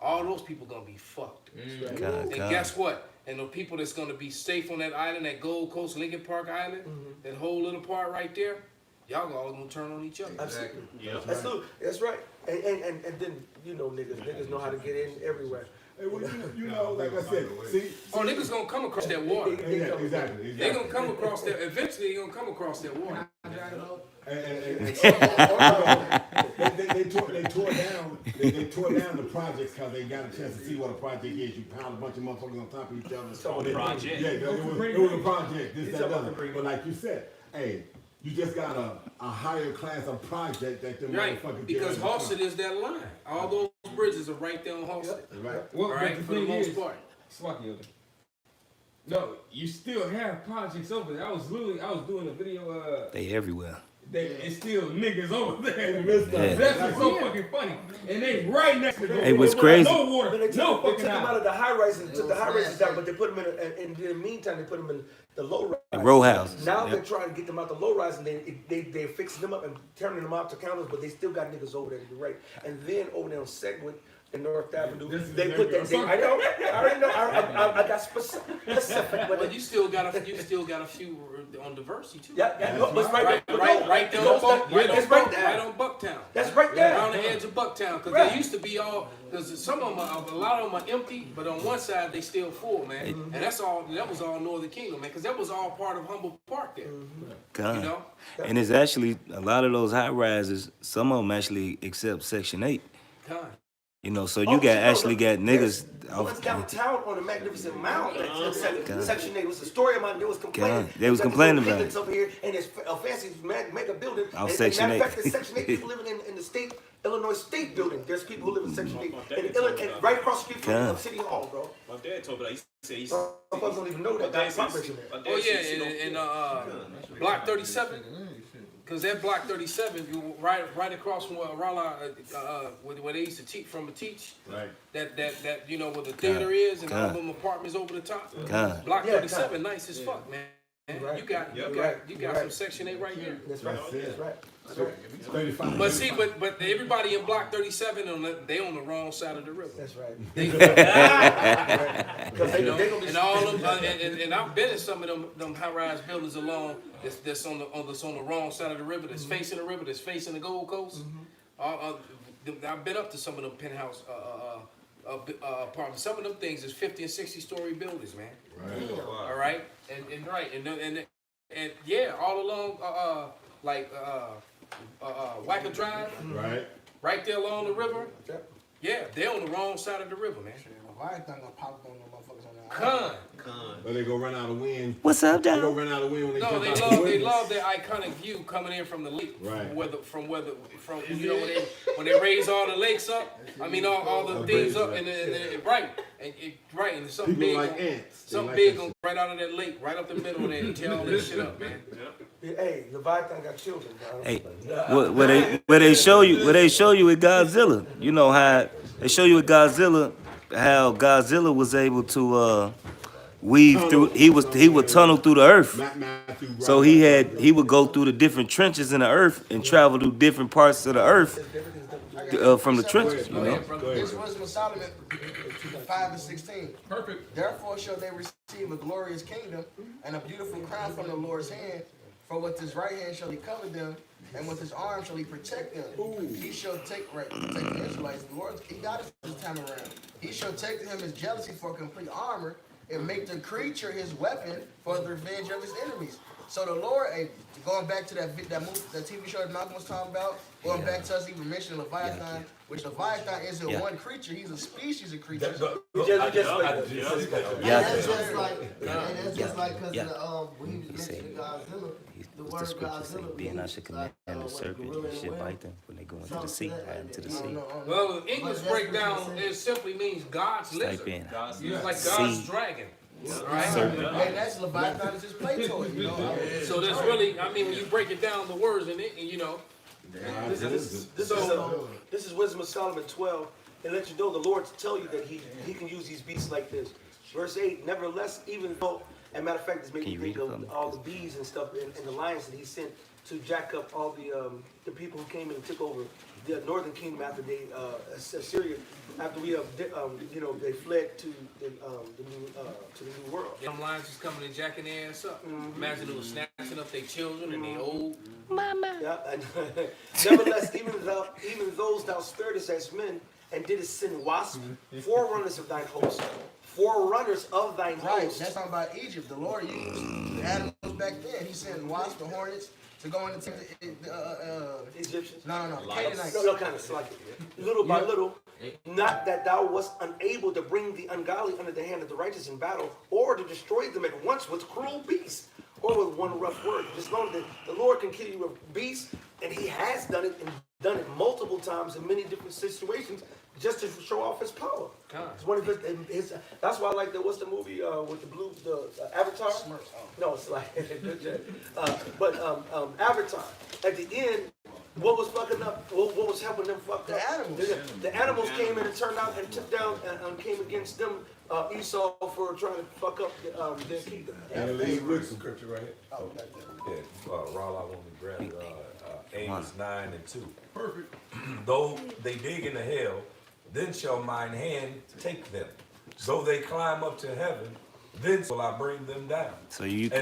All those people gonna be fucked. And guess what? And the people that's gonna be safe on that island, that Gold Coast, Lincoln Park Island, that whole little part right there, y'all all gonna turn on each other. Absolutely. That's right. And then, you know, niggas know how to get in everywhere. Hey, well, you know, like I said, see, Oh, niggas gonna come across that water. yeah, exactly. They gonna come across that. Eventually, they gonna come across that water. They tore down the projects because they got a chance to see what a project is. You pound a bunch of motherfuckers on top of each other. Project. Yeah, it was a project. This, that, other. But like you said, hey, you just got a higher class of project that the Right, motherfuckers because Halsted is that line. All those bridges are right there on Halsted. Right. Well, All but right, the for the thing most is, part. Slocky, no, you still have projects over there. I was doing a video. They everywhere. It's still niggas over there. Yeah. That's what's so fucking funny. And they right next to the Hey, what's crazy? No water, They took no them out fucking of the high rises, took the high rises down, but they put them in the meantime, they put them in the low rise. The row houses. Now Yep. they're trying to get them out the low rise, and they're fixing them up and turning them out to counters, but they still got niggas over there to the right. And then over there on Segwit and North Avenue, they put that. I know. I already know. I got specific with But it. you still got a few on diversity too. Yeah, no, but it's Right there on Bucktown. That's right there. Around the edge of Bucktown, because they used to be all, because some of them, a lot of them are empty, but on one side they still full, man. And that was all Northern Kingdom, man, because that was all part of Humboldt Park there. God. You know? And it's actually a lot of those high rises. Some of them actually accept Section 8. Con. You know, so you got niggas. One's downtown on the Magnificent Mound. Section 8 was the story of mine. They was complaining. They was complaining about it. Over here, and it's a fancy mega building. Off And Section matter of 8. fact, there's Section 8 people living in the state, Illinois State building. There's people who live in Section 8. And right across the street from City Hall, bro. My dad told me that. He said he's. Some folks don't even know that. That's population there. Oh yeah, in Block 37. Because that Block 37, you right across from where Raleigh, where they used to teach Right. That you know where the theater is and all them apartments over the top. Block 37, nice as fuck, man. Right. You got some Section 8 right here. That's right. That's right. That's right. 35. But see, but everybody in Block 37 they on the wrong side of the river. That's right. You know, and all of them, and I've been in some of them high-rise buildings along that's on the wrong side of the river, that's facing the river, that's facing the Gold Coast. I've been up to some of them penthouse apartments. Some of them things is 50 and 60-story buildings, man. Right. All right, and yeah, all along Wacker Drive, right there along the river. Yeah, they're on the wrong side of the river, man. Leviathan gonna pop up on them motherfuckers on that. Con. But they go run out of wind. What's up, They go dog? run out of wind when they No, jump they out love the they wind. love their iconic view coming in from the lake. Right. From you know when they raise all the lakes up. I mean all the things up and and something People big like ants. They something like big that on right out of that lake, right up the middle there and tear all that shit up, man. Hey, Leviathan got children, bro. Hey, where they show you with Godzilla. You know how they show you with Godzilla how Godzilla was able to weave through. He would tunnel through the earth. Matthew, So he would go through the different trenches in the earth and travel through different parts of the earth from the trenches. You know. This wisdom of Solomon, 5:16. Perfect. Therefore shall they receive a glorious kingdom and a beautiful crown from the Lord's hand. For with his right hand shall he cover them, and with his arm shall he protect them. He shall take the Israelites. The Lord, he got it this time around. He shall take to him his jealousy for complete armor, and make the creature his weapon for the revenge of his enemies. So the Lord, going back to that TV show that Malcolm was talking about, going back to us even mentioning Leviathan, which Leviathan isn't one creature, he's a species of creatures. And that's just like because when he was mentioning Godzilla, the word Godzilla being I should command the serpent and should bite them when they go into the sea, into the sea. Well, the English breakdown it simply means God's lizard. It's like God's dragon. Right? And that's Leviathan is his play toy, you know. So that's really, I mean, when you break it down, the words in it, and you know. This is Wisdom of Solomon 12, and let you know the Lord to tell you that he can use these beasts like this. Verse 8, nevertheless, even though, and matter of fact, this making me think of all the bees and stuff and the lions that he sent to jack up all the people who came in and took over the northern kingdom after they Assyria, after we they fled to the new world. Them lions was coming and jacking their ass up. Imagine they was snatching up their children and they old. Yeah, and nevertheless, even those thou sparedest as men, and didst send wasps, forerunners of thine host, forerunners of thine Right, host. that's talking about Egypt. The Lord used the animals back then. He sent wasps and hornets to go into the Egyptians. No, Canaanites. No, kind of like little by little. Not that thou wast unable to bring the ungodly under the hand of the righteous in battle, or to destroy them at once with cruel beasts, or with one rough word. Just know that the Lord can kill you with beasts, and He has done it, and done it multiple times in many different situations, just to show off His power. It's one of his, that's why I like what's the movie with the Avatar? No, it's like Avatar. At the end, what was fucking up? What was helping them fuck The up? animals. The animals came in and turned out and took down and came against them. Esau for trying to fuck up their kingdom. And leave with scripture right here. Oh, Yeah, Raul, I want to grab it. Amos 9 and 2. Perfect. Though they dig into hell, then shall mine hand take them. Though they climb up to heaven, then will I bring them down. So your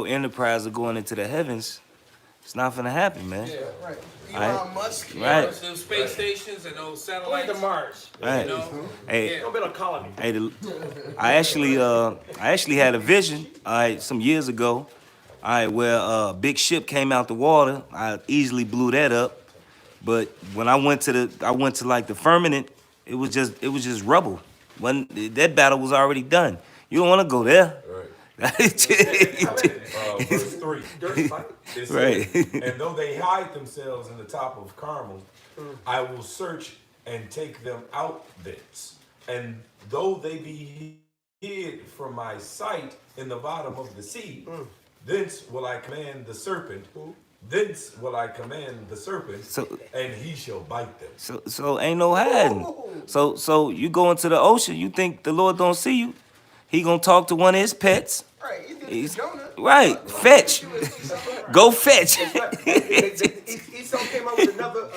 enterprise of going into the heavens, it's not gonna happen, man. Yeah, right. Right. Elon Musk. Right. Those space stations and those Going satellites. to Mars. Right. You know? Hey, Don't build a colony. hey, I actually had a vision, all right, some years ago, all right, where a big ship came out the water. I easily blew that up, but when I went to like the firmament, it was just rubble. When that battle was already done, you don't want to go there. Right. Verse 3. It says, Right. And though they hide themselves in the top of Carmel, I will search and take them out thence. And though they be hid from my sight in the bottom of the sea, thence will I command the serpent. Thence will I command the serpent, and he shall bite them. So ain't no hiding. So you go into the ocean, you think the Lord don't see you? He gonna talk to one of his pets. Right, he did it to Jonah. Right, fetch. Go fetch. Esau came out with another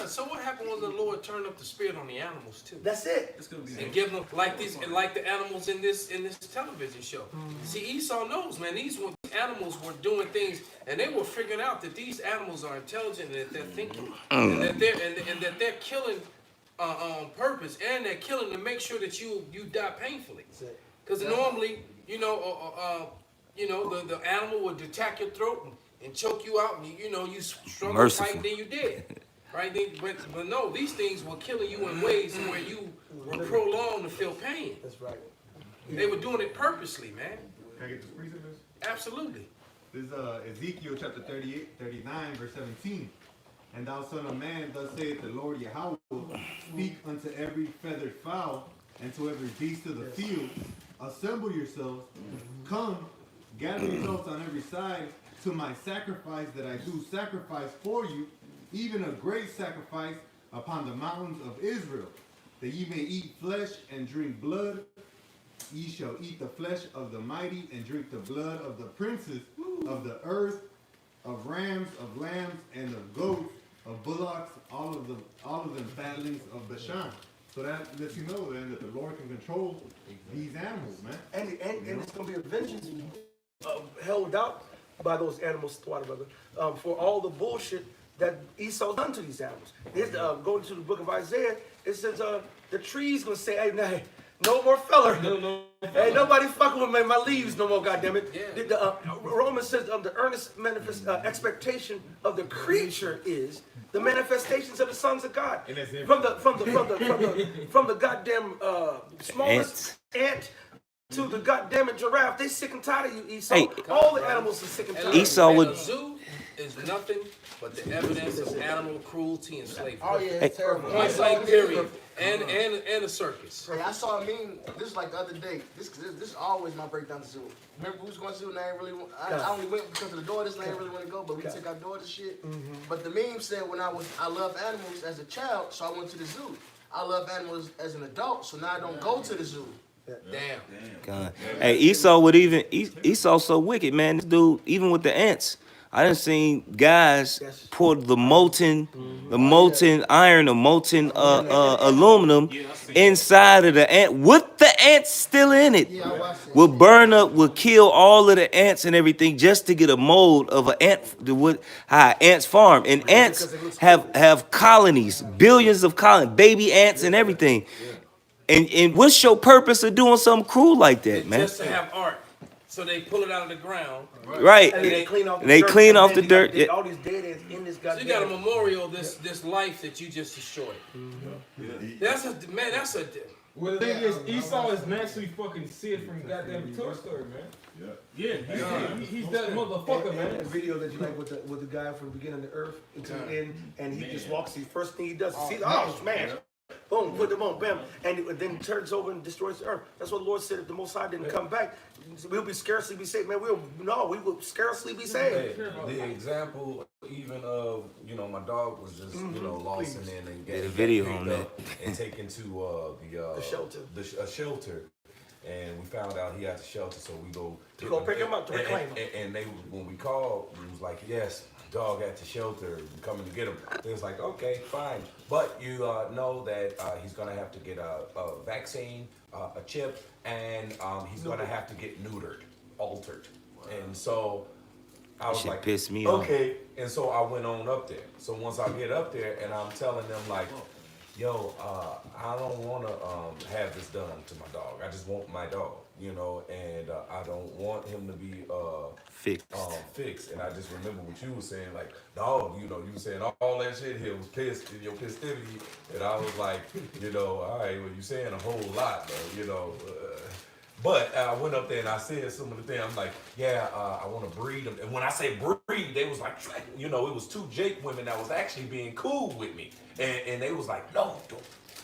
So what happened when the Lord turned up the spirit on the animals too? That's it. And give them like the animals in this television show. See, Esau knows, man. These animals were doing things, and they were figuring out that these animals are intelligent and that they're thinking, and that they're killing on purpose, and they're killing to make sure that you die painfully. Because normally, the animal would attack your throat and choke you out, and you struggle fighting, then you dead. Right? But no, these things were killing you in ways where you were prolonged to feel pain. That's right. They were doing it purposely, man. Can I get this precepts? Absolutely. This is Ezekiel chapter 39, verse 17. And thou son of man, thus saith the Lord Yahweh, speak unto every feathered fowl, and to every beast of the field, assemble yourselves, come, gather yourselves on every side, to my sacrifice that I do sacrifice for you, even a great sacrifice upon the mountains of Israel, that ye may eat flesh and drink blood. Ye shall eat the flesh of the mighty and drink the blood of the princes of the earth, of rams, of lambs, and of goats, of bullocks, all of them fatlings of Bashan. So that lets you know then that the Lord can control these animals, man. And it's going to be a vengeance held out by those animals, brother, for all the bullshit that Esau done to these animals. Going to the book of Isaiah, it says the tree's going to say, hey, no more feller. No. Hey, nobody fucking with my leaves no more, goddammit. Yeah. Romans says the earnest expectation of the creature is the manifestations of the sons of God. From the goddamn smallest ant to the goddamn giraffe, they sick and tired of you, Esau. Hey, all the animals are sick and tired. Esau And would. a zoo is nothing but the evidence of animal cruelty and slavery. Oh yeah, it's terrible. Point blank, period. And a circus. Hey, I saw a meme. This is like the other day. This is always my breakdown to zoo. Remember, we was going to zoo and I ain't really. I only went because of the daughters. And I didn't really want to go, but we took our daughters shit. But the meme said I love animals as a child, so I went to the zoo. I love animals as an adult, so now I don't go to the zoo. Damn. God. Hey, Esau so wicked, man. This dude, even with the ants, I done seen guys Yes. pour the molten iron, the molten aluminum inside of the ant with the ants still in it. Yeah, I watched it. Will burn up, will kill all of the ants and everything just to get a mold of an ant, how ants farm. And ants have colonies, billions of colonies, baby ants and everything. And what's your purpose of doing something cruel like that, man? Just to have art. So they pull it out of the ground. Right. And they clean off the They dirt. clean and off then the you got dirt, yeah. All these dead ends in this So goddamn. you got a memorial this life that you just destroyed. That's a man. That's a. Well, the thing is, Esau is naturally fucking Sid from goddamn Toy Story, man. Yeah, he's that motherfucker, man. The video that you like with the guy from the beginning of the earth until the end, and he just walks. The first thing he does is see, oh, smash, boom, put them on, bam, and then turns over and destroys the earth. That's what the Lord said. If the Most High didn't come back, we'll be scarcely be saved, man. We will scarcely be saved. The example even of, my dog was just, lost and then they Did a video on that. and taken to The shelter. a shelter. And we found out he had a shelter, so we go pick him up to reclaim him. And they, when we called, it was like, yes, dog at the shelter, we're coming to get him. It was like, okay, fine, but you know that he's gonna have to get a vaccine, a chip, and he's gonna have to get altered. And so I was Shit like, pissed me off. okay. And so I went on up there. So once I get up there and I'm telling them like, yo, I don't want to have this done to my dog. I just want my dog, and I don't want him to be fixed. And I just remember what you were saying, like, dog, you were saying all that shit here was pissed in your festivity. And I was like, all right, well, you're saying a whole lot, though, But I went up there and I said some of the things. I'm like, yeah, I want to breed them. And when I say breed, they was like, it was 2 Jake women that was actually being cool with me. And they was like, no,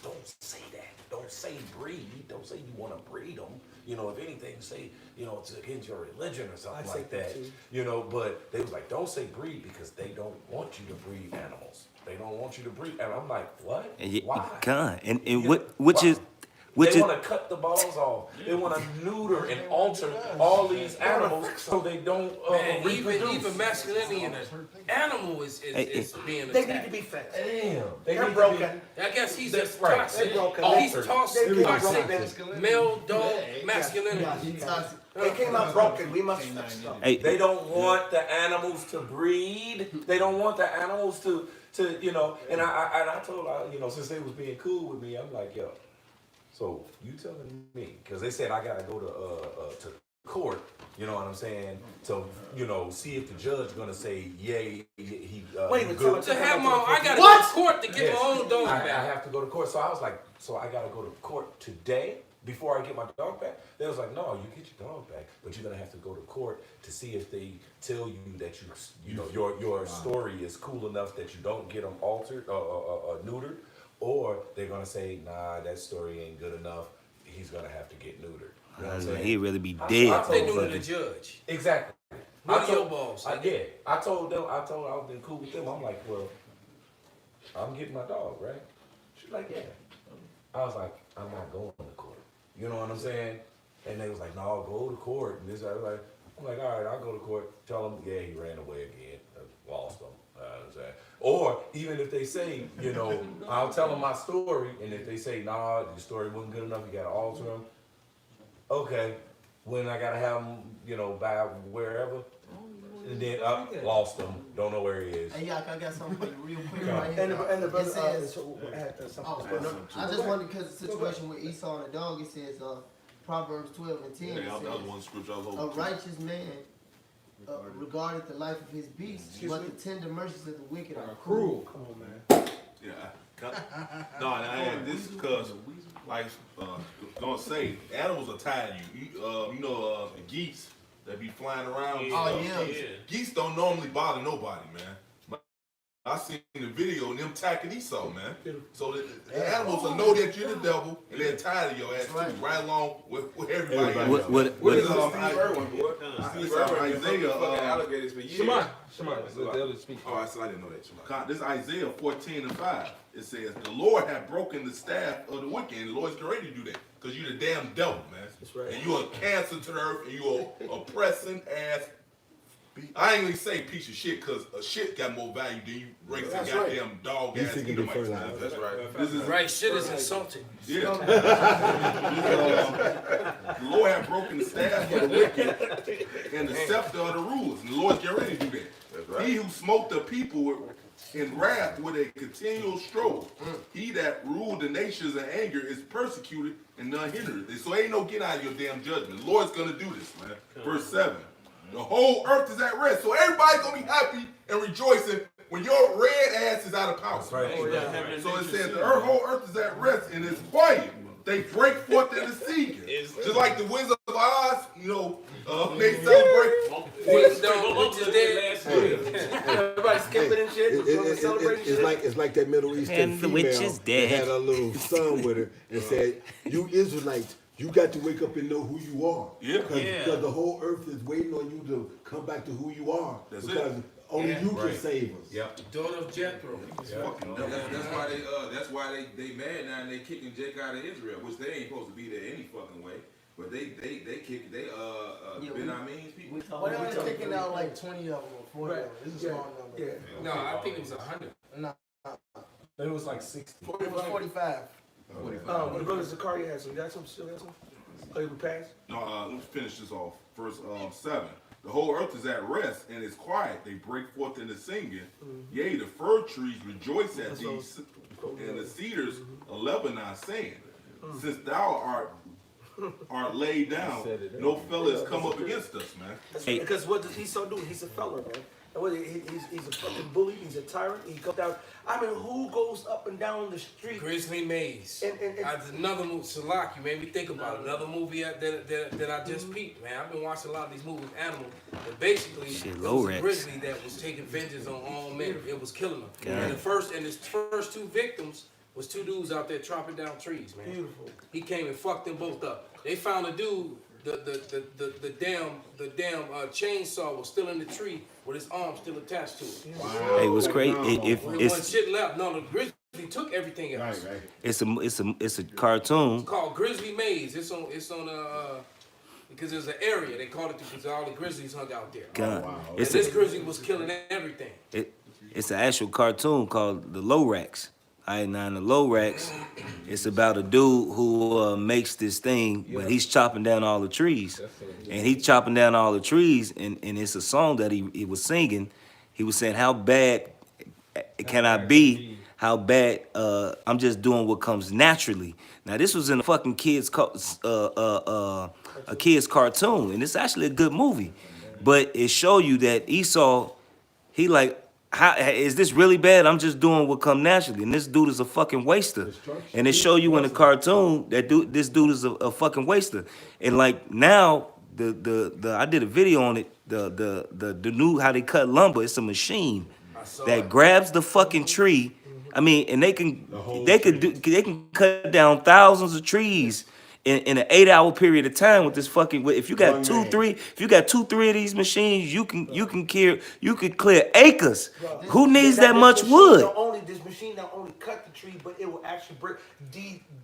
don't say that. Don't say breed. Don't say you want to breed them. If anything, say, it's against your religion or something like that. But they was like, don't say breed because they don't want you to breed animals. They don't want you to breed. And I'm like, what? Why? God, and They want to cut the balls off. They want to neuter and alter all these animals so they don't reproduce. Even masculinity in an animal is being attacked. They need to be fed. Damn, They're broken. I guess he's just right. toxic. They're He's toxic. Male dog masculinity. They came out broken. We must stop. They don't want the animals to breed. They don't want the animals to And I told her, since they was being cool with me, I'm like, yo. So you telling me, because they said I gotta go to court, you know what I'm saying, to see if the judge gonna say yay he good. To have I gotta go to court to get my own dog back. I have to go to court. So I was like, so I gotta go to court today before I get my dog back. They was like, no, you get your dog back, but you're gonna have to go to court to see if they tell you that your story is cool enough that you don't get them altered or neutered. Or they're gonna say, nah, that story ain't good enough. He's gonna have to get neutered. You know what I'm saying? He'd really be dead. They neuter the judge. Exactly. What are your balls? I told them I was been cool with them. I'm like, well, I'm getting my dog, right? She's like, yeah. I was like, I'm not going to court. You know what I'm saying? And they was like, no, go to court. And this, I'm like, all right, I'll go to court. Tell them, yeah, he ran away again. Lost him. Or even if they say, I'll tell them my story, and if they say, nah, your story wasn't good enough, you gotta alter them. Okay, when I gotta have them, by wherever, and then I lost him, don't know where he is. Hey, Yak, I got something for you real quick right And here. the brother It says, something. I just wanted, because the situation with Esau and the dog, it says, Proverbs 12 and 10, Yeah, it that was says, one scripture I was a hoping. righteous man regardeth the life of his beast, but the tender mercies of the wicked are cruel. Come on, man. Yeah. No, and I had this because, like, gonna say, animals are tired of you. The geese that be flying around. Oh, yeah. Geese don't normally bother nobody, man. I seen the video and them attacking Esau, man. So the animals will know that you're the devil and they're tired of your ass too, right along with everybody else. What is Steve Irwin, boy? Steve Irwin, Isaiah. Alligators for years. Shema. The other speaker. Oh, I didn't know that. Shema. This is Isaiah 14:5. It says, the Lord hath broken the staff of the wicked, and the Lord's getting ready to do that. Because you're the damn devil, man. That's right. And you're a cancer to the earth, and you're oppressing ass I ain't gonna say piece of shit because a shit got more value than you raise a goddamn dog ass Edomites, man. That's right. This is Right, shit is insulting. yeah. The Lord have broken the staff of the wicked and the scepter of the rulers. And the Lord's getting ready to do that. That's right. He who smote the people in wrath with a continual stroke. He that ruled the nations in anger is persecuted and none hindered. So ain't no get out of your damn judgment. The Lord's gonna do this, man. Verse 7. The whole earth is at rest. So everybody's gonna be happy and rejoicing when your red ass is out of power. Right. So it says the whole earth is at rest and it's quiet. They break forth in the singing. Just like the Wizard of Oz, they celebrate. Which is dead. Everybody skipping and shit. It's like that Middle Eastern And the female witch is that dead. had a little son with her and said, "You Israelites, you got to wake up and know who you are. Yeah. Because the whole earth is waiting on you to come back to who you are. That's because only you can save us." Yep. Daughter of Jethro. That's why they mad now and they kicking Jake out of Israel, which they ain't supposed to be there any fucking way. But they kick Benjamin's people. Well, they only taking out like 20 of them or 40 of them. This is a small number. No, I think it was 100. No, It was like 60. it was 45. The brother Zakaria has some. You got some? Still got some? Oh, you passed? No, let me finish this off. Verse 7. The whole earth is at rest and is quiet. They break forth in the singing. Yea, the fir trees rejoice at these, and the cedars of Lebanon, saying, Since thou art laid down, no fella has come up against us, man. Hey. Because what does Esau do? He's a fella, man. He's a fucking bully. He's a tyrant. He comes out. I mean, who goes up and down the street? Grizzly Maze. And Another movie, Salak, you made me think about another movie that I just peeped, man. I've been watching a lot of these movies, animals, that basically Shit, it was a Lorex. grizzly that was taking vengeance on all men. It was killing them. God. And his first two victims was two dudes out there chopping down trees, man. Beautiful. He came and fucked them both up. They found a dude. The damn chainsaw was still in the tree with his arm still attached to it. Hey, what's great? There wasn't shit left. No, the grizzly took everything else. Right. It's a cartoon. It's called Grizzly Maze. It's on because there's an area they called it because all the grizzlies hung out there. God. And It's this a, grizzly was killing everything. it's an actual cartoon called The Lorax. Now the Lorax, it's about a dude who makes this thing, but he's chopping down all the trees. And he's chopping down all the trees, and it's a song that he was singing. He was saying, how bad can I be? How bad, I'm just doing what comes naturally. Now this was in a fucking kid's cartoon, and it's actually a good movie. But it showed you that Esau, he like, how is this really bad? I'm just doing what come naturally, and this dude is a fucking waster. And they show you in the cartoon that this dude is a fucking waster. And like now, I did a video on it. The new how they cut lumber. It's a machine that grabs the fucking tree. I mean, and they can cut down thousands of trees in an 8-hour period of time with this fucking. If you got three of these machines, you can clear acres. Who needs that much wood? This machine not only cut the tree, but it will actually break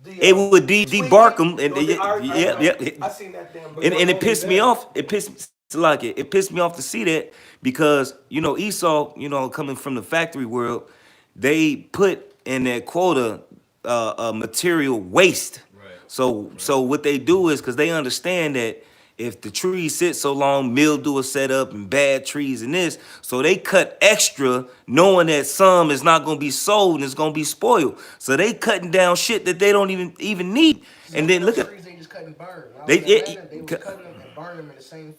It would debark them, and I seen that damn. And it pissed me off. It pissed me off to see that because Esau, coming from the factory world, they put in their quota material waste. So what they do is, because they understand that if the trees sit so long, mildew will set up and bad trees and this, so they cut extra, knowing that some is not going to be sold and it's going to be spoiled. So they cutting down shit that they don't even need. And then look at trees they just cut and burn. They would cut them and burn them in the same.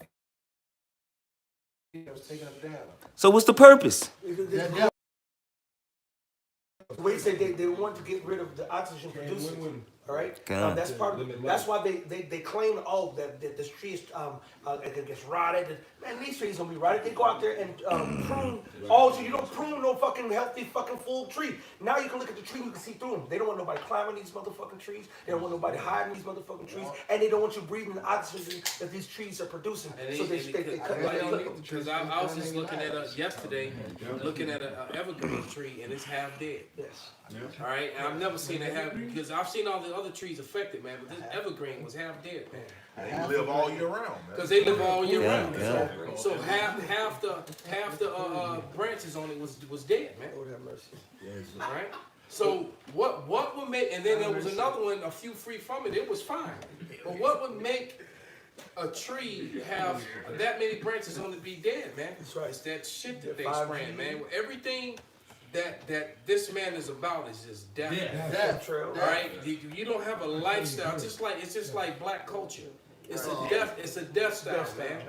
It was taking them down. So what's the purpose? Wait, say they want to get rid of the oxygen producers. All right, that's part of. That's why they claim that this tree is it gets rotted. Man, these trees gonna be rotted. They go out there and prune. Also, you don't prune no fucking healthy fucking full tree. Now you can look at the tree, you can see through them. They don't want nobody climbing these motherfucking trees. They don't want nobody hiding these motherfucking trees, and they don't want you breathing the oxygen that these trees are producing. So they cut. Because I was just looking at yesterday, looking at an evergreen tree, and it's half dead. Yes. All right, and I've never seen it happen because I've seen all the other trees affected, man. But this evergreen was half dead, man. They live all year round, man. Because they live all year round. Yeah. So half the branches on it was dead, man. Lord have mercy. All right. So what would make? And then there was another one, a few free from it. It was fine. But what would make a tree have that many branches on it be dead, man? That's right. It's that shit that they spraying, man. Everything that this man is about is just death. Death trail. All right. You don't have a lifestyle. It's just like black culture. It's a death style, man.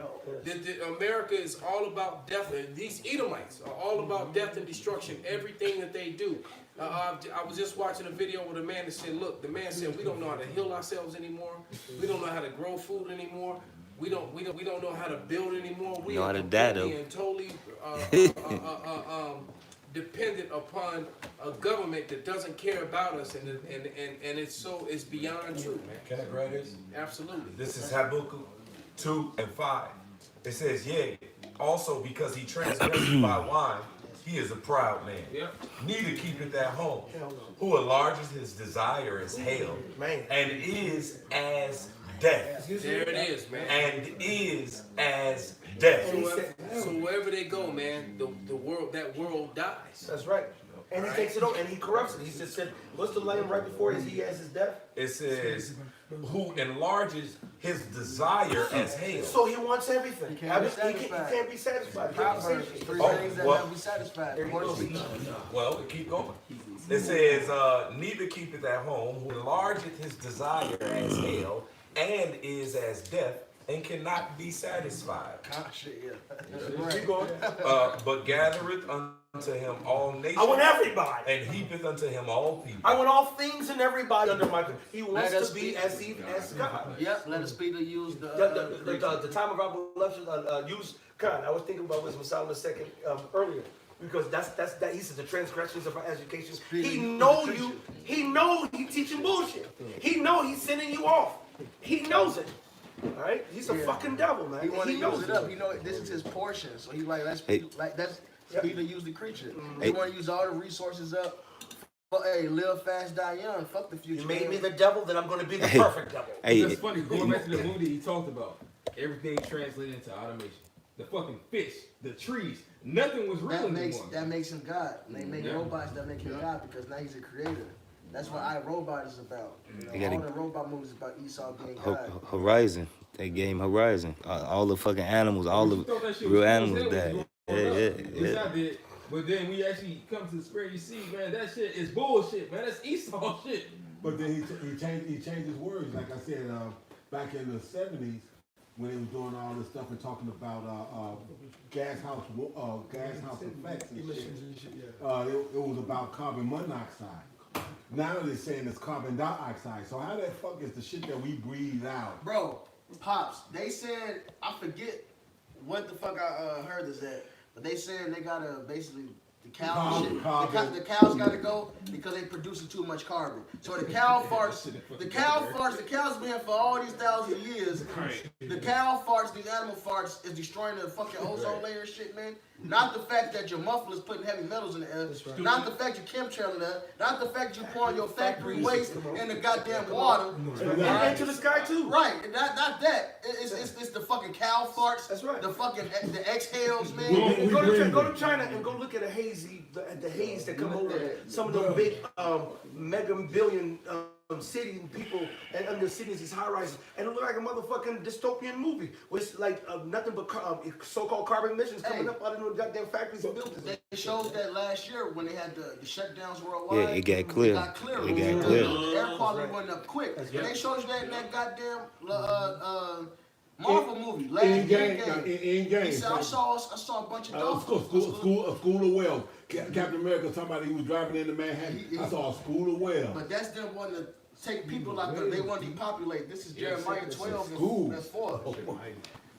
America is all about death. These Edomites are all about death and destruction. Everything that they do. I was just watching a video with a man that said, look, the man said, we don't know how to heal ourselves anymore. We don't know how to grow food anymore. We don't know how to build anymore. We are being totally dependent upon a government that doesn't care about us, and it's beyond true, man. Can I grab this? Absolutely. This is Habakkuk 2:5. It says, yea, also because he transgressed by wine, he is a proud man. Yep. Neither keepeth at home, who enlarges his desire as hell, Man. and is as death. There it is, man. And is as death. So wherever they go, man, that world dies. That's right. And he takes it over and he corrupts it. He just said, what's the line right before he has his death? It says, who enlarges his desire as hell. So he wants everything. He can't be He can't be satisfied. He can't be Proverbs, satiated. three Oh, things that what? never be satisfied. There you go. Well, keep going. It says, neither keepeth at home, who enlargeth his desire as hell, and is as death, and cannot be satisfied. Ah, shit, Keep going. But gathereth unto him all nations. I want everybody. And heapeth unto him all people. I want all things and everybody under my control. He wants Let us to be be- as even as God. Yep, let us be to use The time of our use God. I was thinking about Wisdom of Solomon second earlier. Because that's that he says the transgressions of our education. He know you. He know he teaching bullshit. He know he's sending you off. He knows it. All right. He's a fucking devil, man. He want to knows use it up. You know, this is his portion. So he that's be to use the creature. He want to use all the resources up. But hey, live fast, die young. Fuck the future. You made me the devil, then I'm going to be the perfect devil. It's funny, going back to the movie he talked about, everything translated into automation. The fucking fish, the trees, nothing was real anymore. That makes him God. And they make robots that make him God because now he's a creator. That's what iRobot is about. You know, all the robot movies about Esau being God. Horizon. They gave him Horizon. All the fucking animals, all the real animals died. Yes, I did. But then we actually come to the square, you see, man, that shit is bullshit, man. That's Esau shit. But then he changed his words. Like I said, back in the 70s, when they was doing all this stuff and talking about gas house effects and shit. It was about carbon monoxide. Now they're saying it's carbon dioxide. So how the fuck is the shit that we breathe out? Bro, Pops, they said, I forget what the fuck I heard is that, but they said they gotta basically, the cows gotta go because they producing too much carbon. So the cows been here for all these thousands of years. The cow farts, these animal farts is destroying the fucking ozone layer and shit, man. Not the fact that your muffler is putting heavy metals in the air. Right. Not the fact you're chemtrailing there. Not the fact you pouring your factory waste in the goddamn water. And into the sky too. Right. Not that. It's the fucking cow farts. That's right. The fucking the exhales, man. Go to China and go look at the haze that come over some of those big mega billion city people and under cities, these high rises, and it look like a motherfucking dystopian movie with like nothing but so-called carbon emissions coming up out of the goddamn factories and buildings. They showed that last year when they had the shutdowns worldwide. Yeah, it got clear. The air quality went up quick. And they showed you that in that goddamn Marvel movie, last Endgame. He said, I saw a bunch of dogs. School of Wells. Captain America, somebody who was driving into Manhattan. I saw a school of Wells. But that's them wanting to take people out there. They want to depopulate. This is Jeremiah 12 and 4.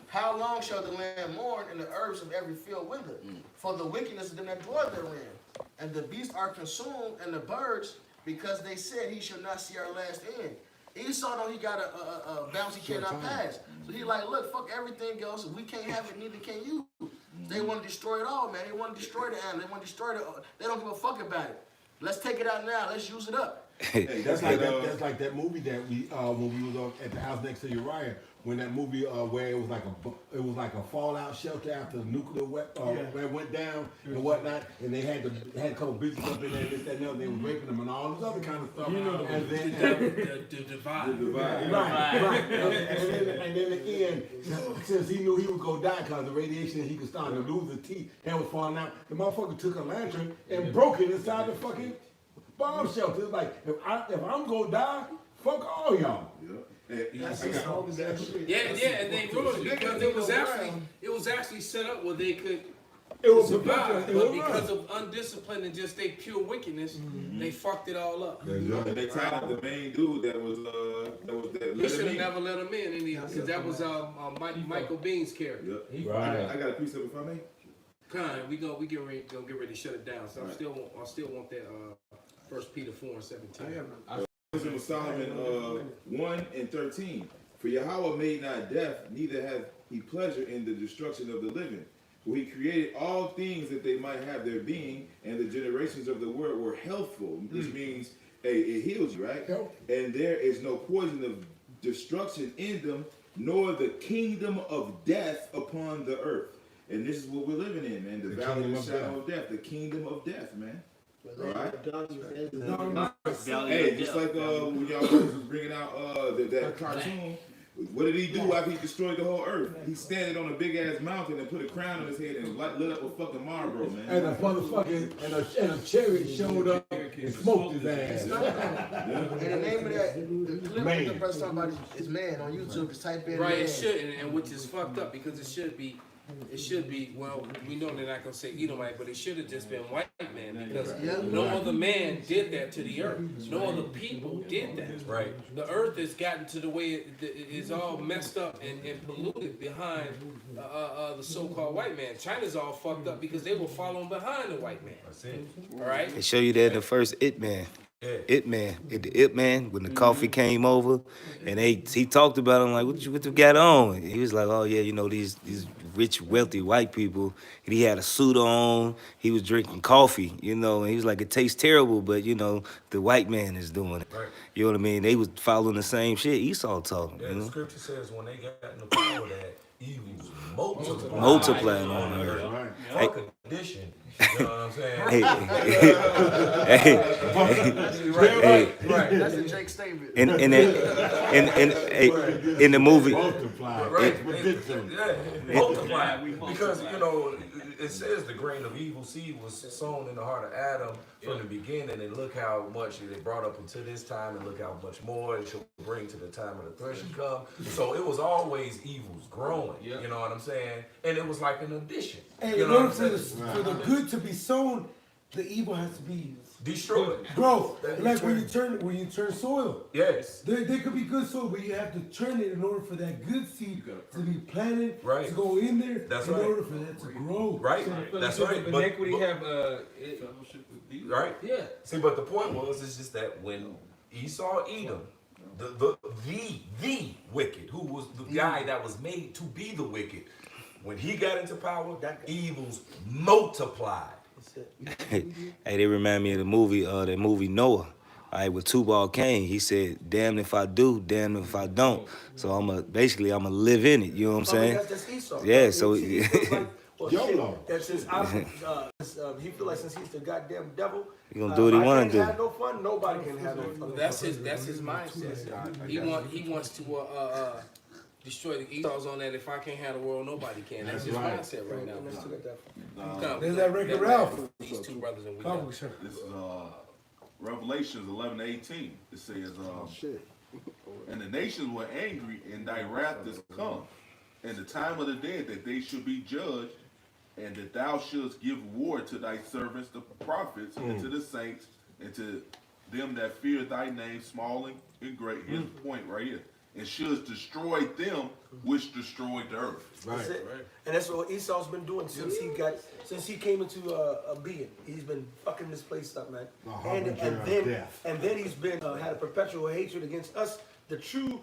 How long shall the land mourn and the herbs of every field wither? For the wickedness of them that dwell therein. And the beasts are consumed and the birds, because they said he shall not see our last end. Esau know he got a bounce he cannot pass. So he like, look, fuck everything else. If we can't have it, neither can you. They want to destroy it all, man. They want to destroy the animal. They want to destroy the. They don't give a fuck about it. Let's take it out now. Let's use it up. Hey, That's like that movie that we when we was at the house next to Uriah, when that movie where it was like a fallout shelter after the nuclear where it went down and whatnot, and they had a couple bitches up in there, this, that, and the other, they were raping them and all this other kind of stuff. And then The divide. right. And then at the end, since he knew he would go die because the radiation, he could start to lose his teeth and was falling out, the motherfucker took a lantern and broke it inside the fucking bomb shelter. It's like, if I'm gonna die, fuck all y'all. Yeah, and they ruined it because it was actually set up where they could survive, but because of undiscipline and just their pure wickedness, they fucked it all up. And they tied up the main dude that was He should have never let him in, because that was Michael Bean's character. Right. I got a piece of it if I may. We get ready to shut it down. So I still want that 1 Peter 4:17. This is Solomon 1:13. For Yahweh made not death, neither hath he pleasure in the destruction of the living. For he created all things that they might have their being, and the generations of the world were healthful, which means it heals you, right? And there is no poison of destruction in them, nor the kingdom of death upon the earth. And this is what we're living in, man. The valley of the shadow of death, the kingdom of death, man. All right. Hey, just like when y'all was bringing out that cartoon, what did he do after he destroyed the whole earth? He standing on a big ass mountain and put a crown on his head and lit up a fucking Marlboro, man. And a motherfucking and a chariot showed up and smoked his ass. And the name of that, the clip that the brother's talking about is Man on YouTube. Just type in Right, Man. it should, and which is fucked up because it should be. Well, we know they're not gonna say Edomite, but it should have just been white man because no other man did that to the earth. No other people did that. Right. The earth has gotten to the way it is all messed up and polluted behind the so-called white man. China's all fucked up because they were following behind the white man. That's it. All right. They show you that in the first It Man. Yeah. It Man, when the coffee came over, and he talked about him like, what you got on? And he was like, oh yeah, these rich, wealthy white people. And he had a suit on. He was drinking coffee, and he was like, it tastes terrible, but the white man is doing it. Right. You know what I mean? They was following the same shit Esau taught them. Yeah, the scripture says when they got in the power that evils Multiplying on the earth. Right. For condition. You know what I'm saying? Right. That's a Jake statement. In the movie. Multiply. Because, it says the grain of evil seed was sown in the heart of Adam from the beginning, and look how much it brought up until this time, and look how much more it shall bring to the time of the threshing come. So it was always evils growing, you know what I'm saying? And it was like an addition. And you in know order what I'm for saying? the good to be sown, the evil has to be Destroyed. growth. Like when you turn soil. Yes. There could be good soil, but you have to turn it in order for that good seed to be planted, Right. to go in there, That's in right. order for that to grow. Right. That's right. But inequity have fellowship with these. Right. Yeah. See, but the point was, it's just that when Esau, Edom, the wicked, who was the guy that was made to be the wicked, when he got into power, evils multiplied. Hey, they remind me of the movie, that movie Noah. All right, with Tubal Cain, he said, "Damn if I do, damn if I don't." So I'm gonna live in it. You know what I'm saying? That's Esau. Yeah. So He feels like, well, YOLO. shit, that's his he feel like since he's the goddamn devil, he gonna do what he wanna do. If I can't have no fun, nobody can have no fun. That's his mindset. He wants to destroy the Esau's on that. If I can't have the world, nobody can. That's his mindset right now. There's that Wreck-It Ralph. These two brothers and we Oh, done. sure. This is Revelations 11:18. It says, and the nations were angry, and thy wrath is come, and the time of the dead that they should be judged, and that thou shouldst give war to thy servants, the prophets, and to the saints, and to them that fear thy name, small and great. Here's the point right here. And shouldst destroy them which destroyed the earth. That's it. And that's what Esau's been doing since he came into being. He's been fucking this place up, man. And then he's been had a perpetual hatred against us the true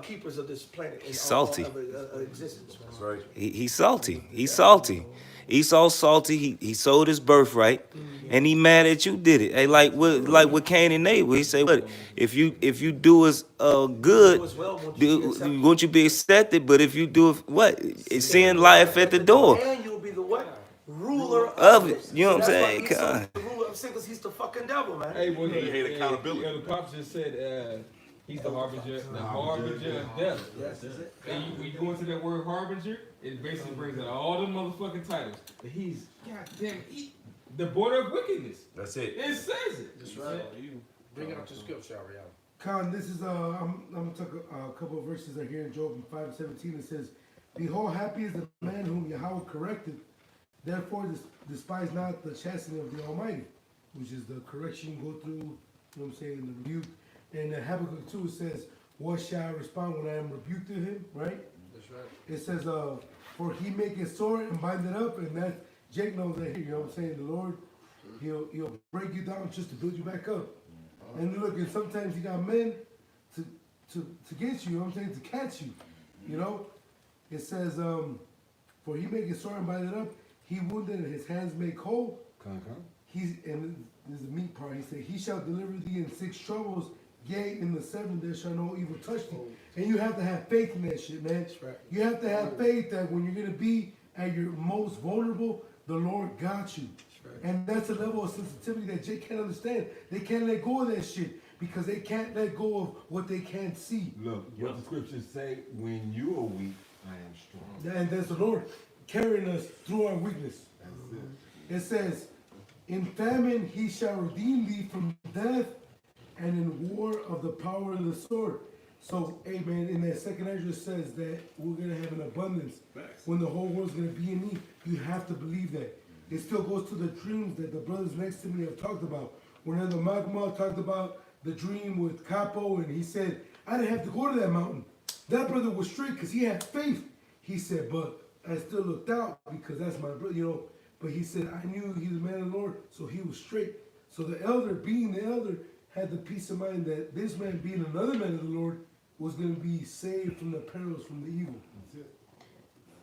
keepers of this planet. He's salty. Of existence. That's right. He's salty. He's salty. Esau's salty. He sold his birthright, and he mad at you did it. Hey, like with Cain and Abel, he say, "What if you do us good? Won't you be accepted? But if you do what, sin life at the door." And you'll be the what? Ruler Of it. this. You know what I'm So that's saying? why Esau's God. the ruler of sin, 'cause he's the fucking devil, man. Hey, well, He hate accountability. The prophet just said he's the harbinger of death. Yes, is it? And you go into that word harbinger, it basically brings out all the motherfucking titles. But he's, goddamn, the border of wickedness. That's it. It says it. That's right. You bring it up to scripture, Ariel. Con, this is I'm gonna talk a couple of verses right here in Job 5:17. It says, "Behold, happy is the man whom Yahweh corrected. Therefore, despise not the chastening of the Almighty," which is the correction you go through. You know what I'm saying? The rebuke. And Habakkuk 2 says, "What shall I respond when I am rebuked to him?" Right? That's right. It says, "For he maketh sore and bind it up," and that Jake knows that. You know what I'm saying? The Lord, he'll break you down just to build you back up. And look, and sometimes he got men to get you. You know what I'm saying? To catch you. You know. It says, "For he maketh sore and bind it up. He wounded and his hands make whole." He's, and this is the meat part. He said, "He shall deliver thee in 6 troubles. Yea, in the 7 there shall no evil touch thee." And you have to have faith in that shit, man. That's right. You have to have faith that when you're gonna be at your most vulnerable, the Lord got you. And that's a level of sensitivity that Jake can't understand. They can't let go of that shit because they can't let go of what they can't see. Look, what the scriptures say, when you are weak, I am strong. And that's the Lord carrying us through our weakness. That's it. It says, "In famine he shall redeem thee from death, and in war of the power of the sword." So, amen, in that second Ezra says that we're going to have an abundance. When the whole world's going to be in need, you have to believe that. It still goes to the dreams that the brothers next to me have talked about. When the Magma talked about the dream with Capo, and he said, "I didn't have to go to that mountain." That brother was straight because he had faith. He said, "But I still looked out because that's my brother, you know." But he said, "I knew he's a man of the Lord," so he was straight. So the elder, being the elder, had the peace of mind that this man, being another man of the Lord, was going to be saved from the perils, from the evil.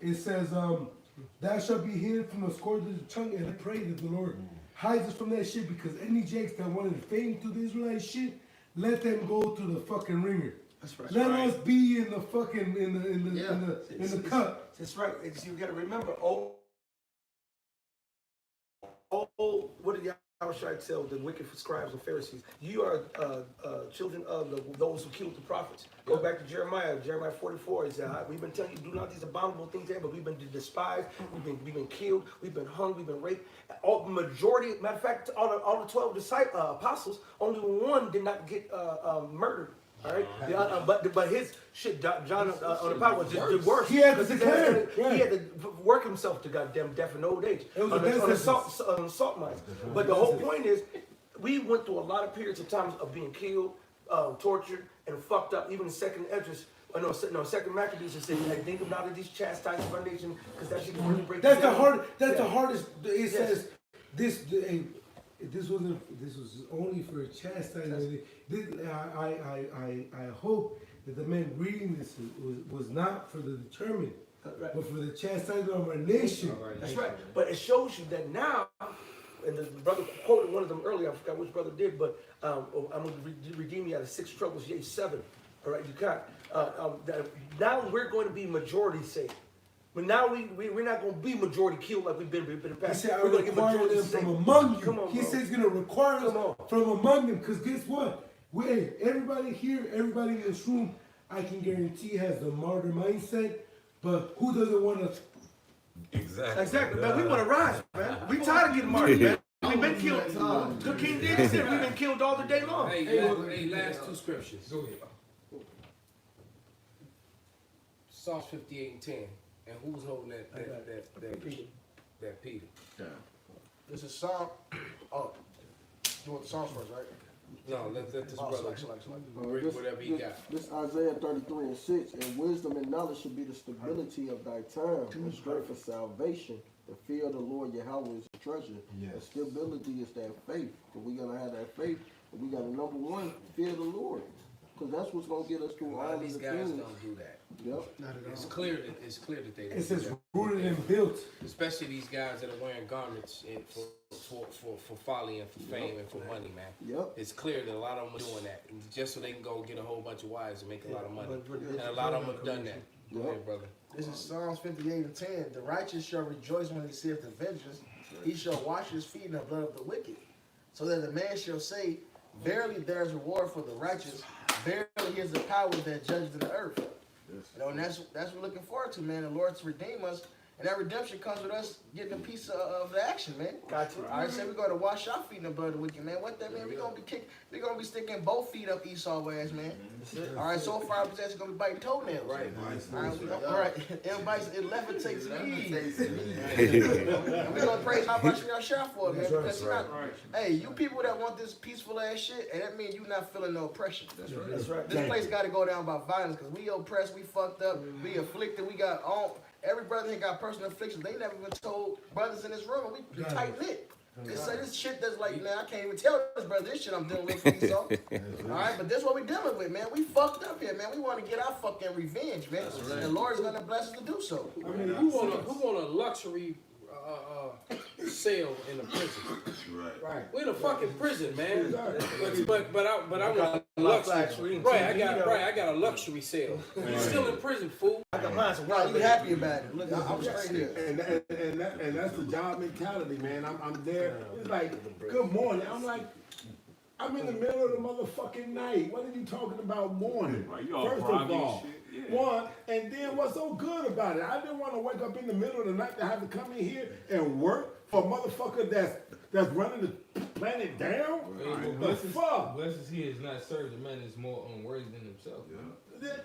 It says, "Thou shalt be hid from the scourge of the tongue," and I pray that the Lord hides us from that shit, because any jakes that wanted to fade into the Israelite shit, let them go to the fucking ringer. That's right. Let us be in the fucking in the cut. That's right. And you got to remember, what did Yahushua tell the wicked scribes and Pharisees? You are children of those who killed the prophets. Go back to Jeremiah 44. He said, "We've been telling you, do not these abominable things there, but we've been despised, we've been killed, we've been hung, we've been raped." Majority, matter of fact, all the 12 apostles, only one did not get murdered. All right, but his shit, John on the power was just worse. He had to declare. He had to work himself to goddamn death in old age. It was on the best the salt mines. But the whole point is, we went through a lot of periods of times of being killed, tortured, and fucked up. Even second Esdras, second Maccabees, it said, "I think about these chastised foundation, because that shit can really break." That's you the down. hard. That's the hardest. It Yes. says this. This was only for chastising. I hope that the man reading this was not for the determined, Right. but for the chastisement of our nation. That's right. But it shows you that now, and the brother quoted one of them earlier, I forgot which brother did, but I'm going to redeem you out of 6 troubles, yea, 7. All right, you can't. Now we're going to be majority saved. But now we're not going to be majority killed like we've been in the He past. said, "I We're going to get require majority them saved. from among you." Come on, He bro. says he's going to require Come us on. from among them. Because guess what? Everybody here, everybody in this room, I can guarantee has the martyr mindset. But who doesn't want to? Exactly. Man, we want to rise, man. We tired of getting martyred, man. We've been killed. Good King David said we've been killed all the day long. Hey, last 2 scriptures. Go ahead. Psalms 58:10. And who's holding that Peter? This is Psalm. Oh, you want the Psalms first, right? No, let this brother bring This- whatever he got. This Isaiah 33:6, "And wisdom and knowledge should be the stability of thy time, and strength for salvation. The fear of the Lord Yahweh is treasure." Yes. The stability is that faith. So we gotta have that faith. And we gotta, number one, fear the Lord. Cause that's what's gonna get us A through lot all of of these the guys things. don't do that. Yep. It's clear that they don't It do says that. rooted and built. Especially these guys that are wearing garments for folly and for fame and for money, man. Yep. It's clear that a lot of them are doing that just so they can go get a whole bunch of wives and make a lot of money. And a lot of them have done that. Go ahead, brother. This is Psalms 58:10. The righteous shall rejoice when he seeth the vengeance. He shall wash his feet in the blood of the wicked. So that the man shall say, verily there is reward for the righteous. Verily he is the power that judges in the earth. You know, and that's what we're looking forward to, man. The Lord to redeem us. And that redemption comes with us getting a piece of the action, man. Got you. I said we're going to wash our feet in the blood of the wicked, man. What that mean? We're going to be sticking both feet up Esau's ass, man. All right, so far, possession going to be biting toenails. Right. All right, it levitates me. And we're going to praise how much we are shot for it, man. Because hey, you people that want this peaceful ass shit, and that means you not feeling no oppression. That's right. This place got to go down by violence because we oppressed, we fucked up, we afflicted, we got all. Every brother here got personal afflictions. They never been told brothers in this room. We tight knit. It's like this shit that's like, man, I can't even tell this brother this shit I'm dealing with for Esau. All right, but this is what we dealing with, man. We fucked up here, man. We want to get our fucking revenge, man. And the Lord is gonna bless us to do so. I mean, who want a luxury cell in a prison? Right. We're in a fucking prison, man. But I want a luxury. Right, I got a luxury cell. You still in prison, fool. I got mine. So Right, you happy about it? Look, I'm straight here. And that's the job mentality, man. I'm there. It's like, good morning. I'm like, I'm in the middle of the motherfucking night. What are you talking about morning? Right, you all First of groggy and all, shit, yeah. one, and then what's so good about it? I didn't want to wake up in the middle of the night to have to come in here and work for a motherfucker that's running the planet down. The fuck? Blessed he has not served a man is more unworthy than himself.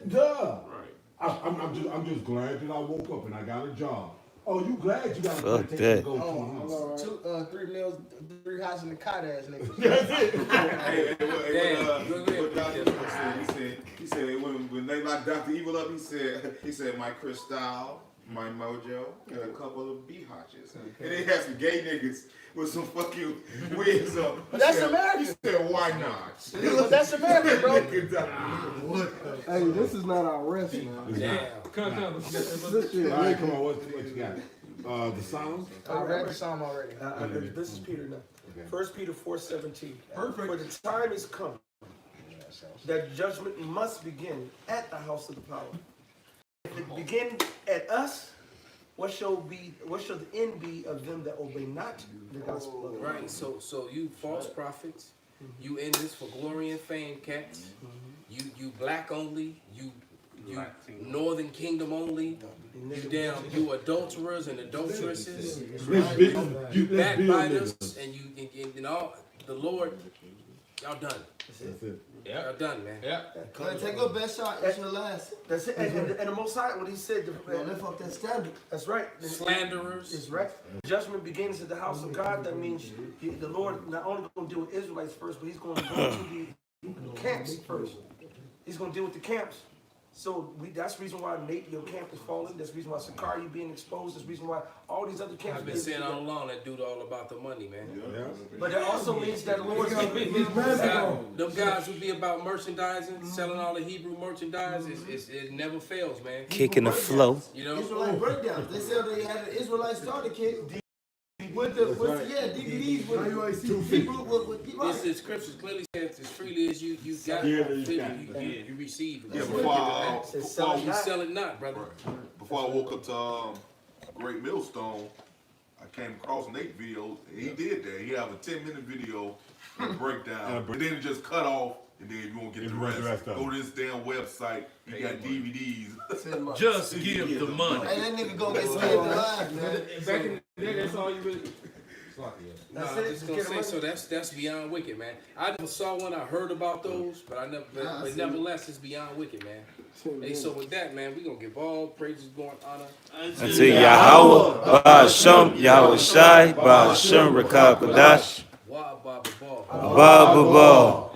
Duh. Right. I'm just glad that I woke up and I got a job. Oh, you glad you got a Fuck place that. to go to? Oh, 3 meals, 3 houses in the cot ass niggas. He said when they locked Dr. Evil up, he said my Cristal, my Mojo, and a couple of B-hotches. And they had some gay niggas with some fucking wigs up. But that's American. He said, why not? But that's American, bro. Hey, this is not our rest, man. Damn. Come. This shit. All right, come on, what you got? The Psalms? I read the psalm already. This is Peter now. 1 Peter 4:17. For the time is come that judgment must begin at the house of the power. If it begin at us, what shall the end be of them that obey not the gospel of the Right. So you false prophets, you in this for glory and fame, cats. You black only, you Northern Kingdom only, you adulterers and adulteresses, you backbiters, and you all the Lord, y'all done. That's it. Y'all done, man. Yeah. Take your best shot. It's your last. That's it. And the Most High, what he said, Don't lift up that standard. that's right. Slanderers. Is right. Judgment begins at the house of God. That means the Lord not only going to deal with Israelites first, but he's going to go to the camps first. He's going to deal with the camps. So that's the reason why Nate, your camp is falling. That's the reason why Sakari being exposed. That's the reason why all these other camps. I've been saying all along that dude all about the money, man. But that also means that the Lord's going Them guys who be about merchandising, selling all the Hebrew merchandise, it never fails, man. Kicking the flow. You know? Israelite breakdowns. They said they had an Israelite starter kit with DVDs with Hebrew with people. This is scriptures clearly says as freely as you got it, you receive it. Yeah, before You sell it not, brother. I woke up to Great Millstone, I came across Nate's video. He did that. He have a 10-minute video breakdown, and then it just cut off. And then you won't get the rest. Go to this damn website. You got DVDs. Just give the money. Hey, that nigga gonna get saved alive, man. Back in the day, that's all you really. No, I'm just gonna say, so that's beyond wicked, man. I never saw one. I heard about those, but but nevertheless, it's beyond wicked, man. Hey, so with that, man, we gonna give all praises, glory, honor Until Yahweh, Ba'ashem, Yahweh Shai, Ba'ashem, Rakakadash, Wa Ba Ba Ba. Ba Ba Ba.